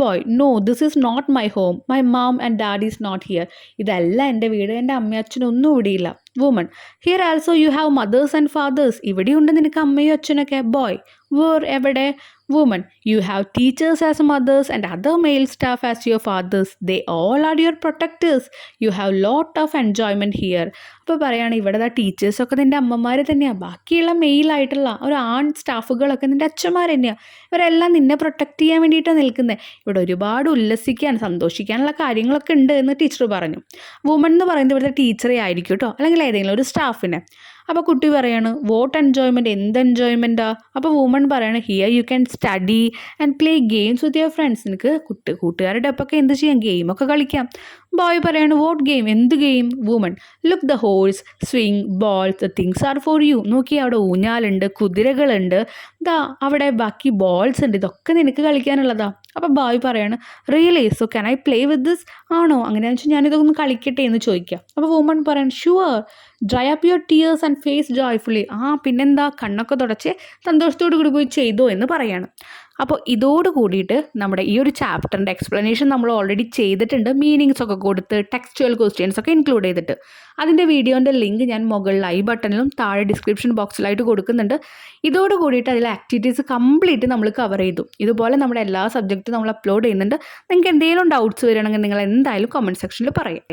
Boy, no this is not my home. My mom and daddy is not here. ഇതല്ല എൻ്റെ വീട്, എൻ്റെ അമ്മയും അച്ഛനും ഒന്നും ഇവിടെയില്ല. Woman, here also you have mothers and fathers. ഇവിടെയുണ്ട് നിനക്ക് അമ്മയും അച്ഛനൊക്കെ. ബോയ്, വേർ, എവിടെ? Woman, you have teachers as mothers and other male staff as your fathers. They all are your protectors. You have lot of enjoyment here. അപ്പോൾ പറയുകയാണ് ഇവിടെ ടീച്ചേഴ്സൊക്കെ നിൻ്റെ അമ്മമാർ തന്നെയാണ്. ബാക്കിയുള്ള മെയിലായിട്ടുള്ള ഒരു ആൺ സ്റ്റാഫുകളൊക്കെ നിൻ്റെ അച്ഛന്മാർ തന്നെയാണ്. ഇവരെല്ലാം നിന്നെ പ്രൊട്ടക്റ്റ് ചെയ്യാൻ വേണ്ടിയിട്ടാണ് നിൽക്കുന്നത്. ഇവിടെ ഒരുപാട് ഉല്ലസിക്കാൻ സന്തോഷിക്കാനുള്ള കാര്യങ്ങളൊക്കെ ഉണ്ട് എന്ന് ടീച്ചർ പറഞ്ഞു. വുമൺ എന്ന് പറയുന്നത് ഇവിടുത്തെ ടീച്ചറെ ആയിരിക്കും കേട്ടോ, അല്ലെങ്കിൽ ഏതെങ്കിലും ഒരു സ്റ്റാഫിനെ. അപ്പോൾ കുട്ടി പറയാണ്, വോട്ട് എൻജോയ്മെൻറ്റ്, എന്ത് എൻജോയ്മെൻറ്റാ? അപ്പോൾ വുമൺ പറയാണ്, here you can study and play games with your friends. നിനക്ക് കൂട്ടുകാരുടെ ഒപ്പൊക്കെ എന്ത് ചെയ്യാം, ഗെയിമൊക്കെ കളിക്കാം. ബോയ് പറയാണ്, വോട്ട് ഗെയിം, എന്ത് game? Woman, look the horse, swing, balls, the things are for you. നോക്കി അവിടെ ഊഞ്ഞാലുണ്ട്, കുതിരകളുണ്ട്, ദാ അവിടെ ബാക്കി ബോൾസ് ഉണ്ട്, ഇതൊക്കെ നിനക്ക് കളിക്കാനുള്ളതാ. അപ്പോൾ ബോയ് പറയാണ്, really, so can I play with this? ആണോ, അങ്ങനെയാണെന്ന് വെച്ചാൽ ഞാനിതൊന്ന് കളിക്കട്ടെ എന്ന് ചോദിക്കാം. അപ്പോൾ വുമൺ പറയാണ്, sure, dry up your tears and face joyfully. പിന്നെന്താ, കണ്ണൊക്കെ തുടച്ച് സന്തോഷത്തോടു കൂടി പോയി ചെയ്തോ എന്ന് പറയാണ്. അപ്പോൾ ഇതോട് കൂടിയിട്ട് നമ്മുടെ ഈ ഒരു ചാപ്റ്ററിൻ്റെ എക്സ്പ്ലനേഷൻ നമ്മൾ ഓൾറെഡി ചെയ്തിട്ടുണ്ട്. മീനിങ്സ് ഒക്കെ കൊടുത്ത് ടെക്സ്റ്റുവൽ ക്വസ്റ്റ്യൻസ് ഒക്കെ ഇൻക്ലൂഡ് ചെയ്തിട്ട്. അതിൻ്റെ വീഡിയോൻ്റെ ലിങ്ക് ഞാൻ മുകളിൽ ഐ ബട്ടണിലും താഴെ ഡിസ്ക്രിപ്ഷൻ ബോക്സിലായിട്ട് കൊടുക്കുന്നുണ്ട്. ഇതോട് കൂടിയിട്ട് അതിലെ ആക്ടിവിറ്റീസ് കംപ്ലീറ്റ് നമ്മൾ കവർ ചെയ്തു. ഇതുപോലെ നമ്മുടെ എല്ലാ സബ്ജക്റ്റും നമ്മൾ അപ്ലോഡ് ചെയ്യുന്നുണ്ട്. നിങ്ങൾക്ക് എന്തെങ്കിലും ഡൗട്ട്സ് വരികയാണെങ്കിൽ നിങ്ങൾ എന്തായാലും കമൻറ്റ് സെക്ഷനിൽ പറയാം.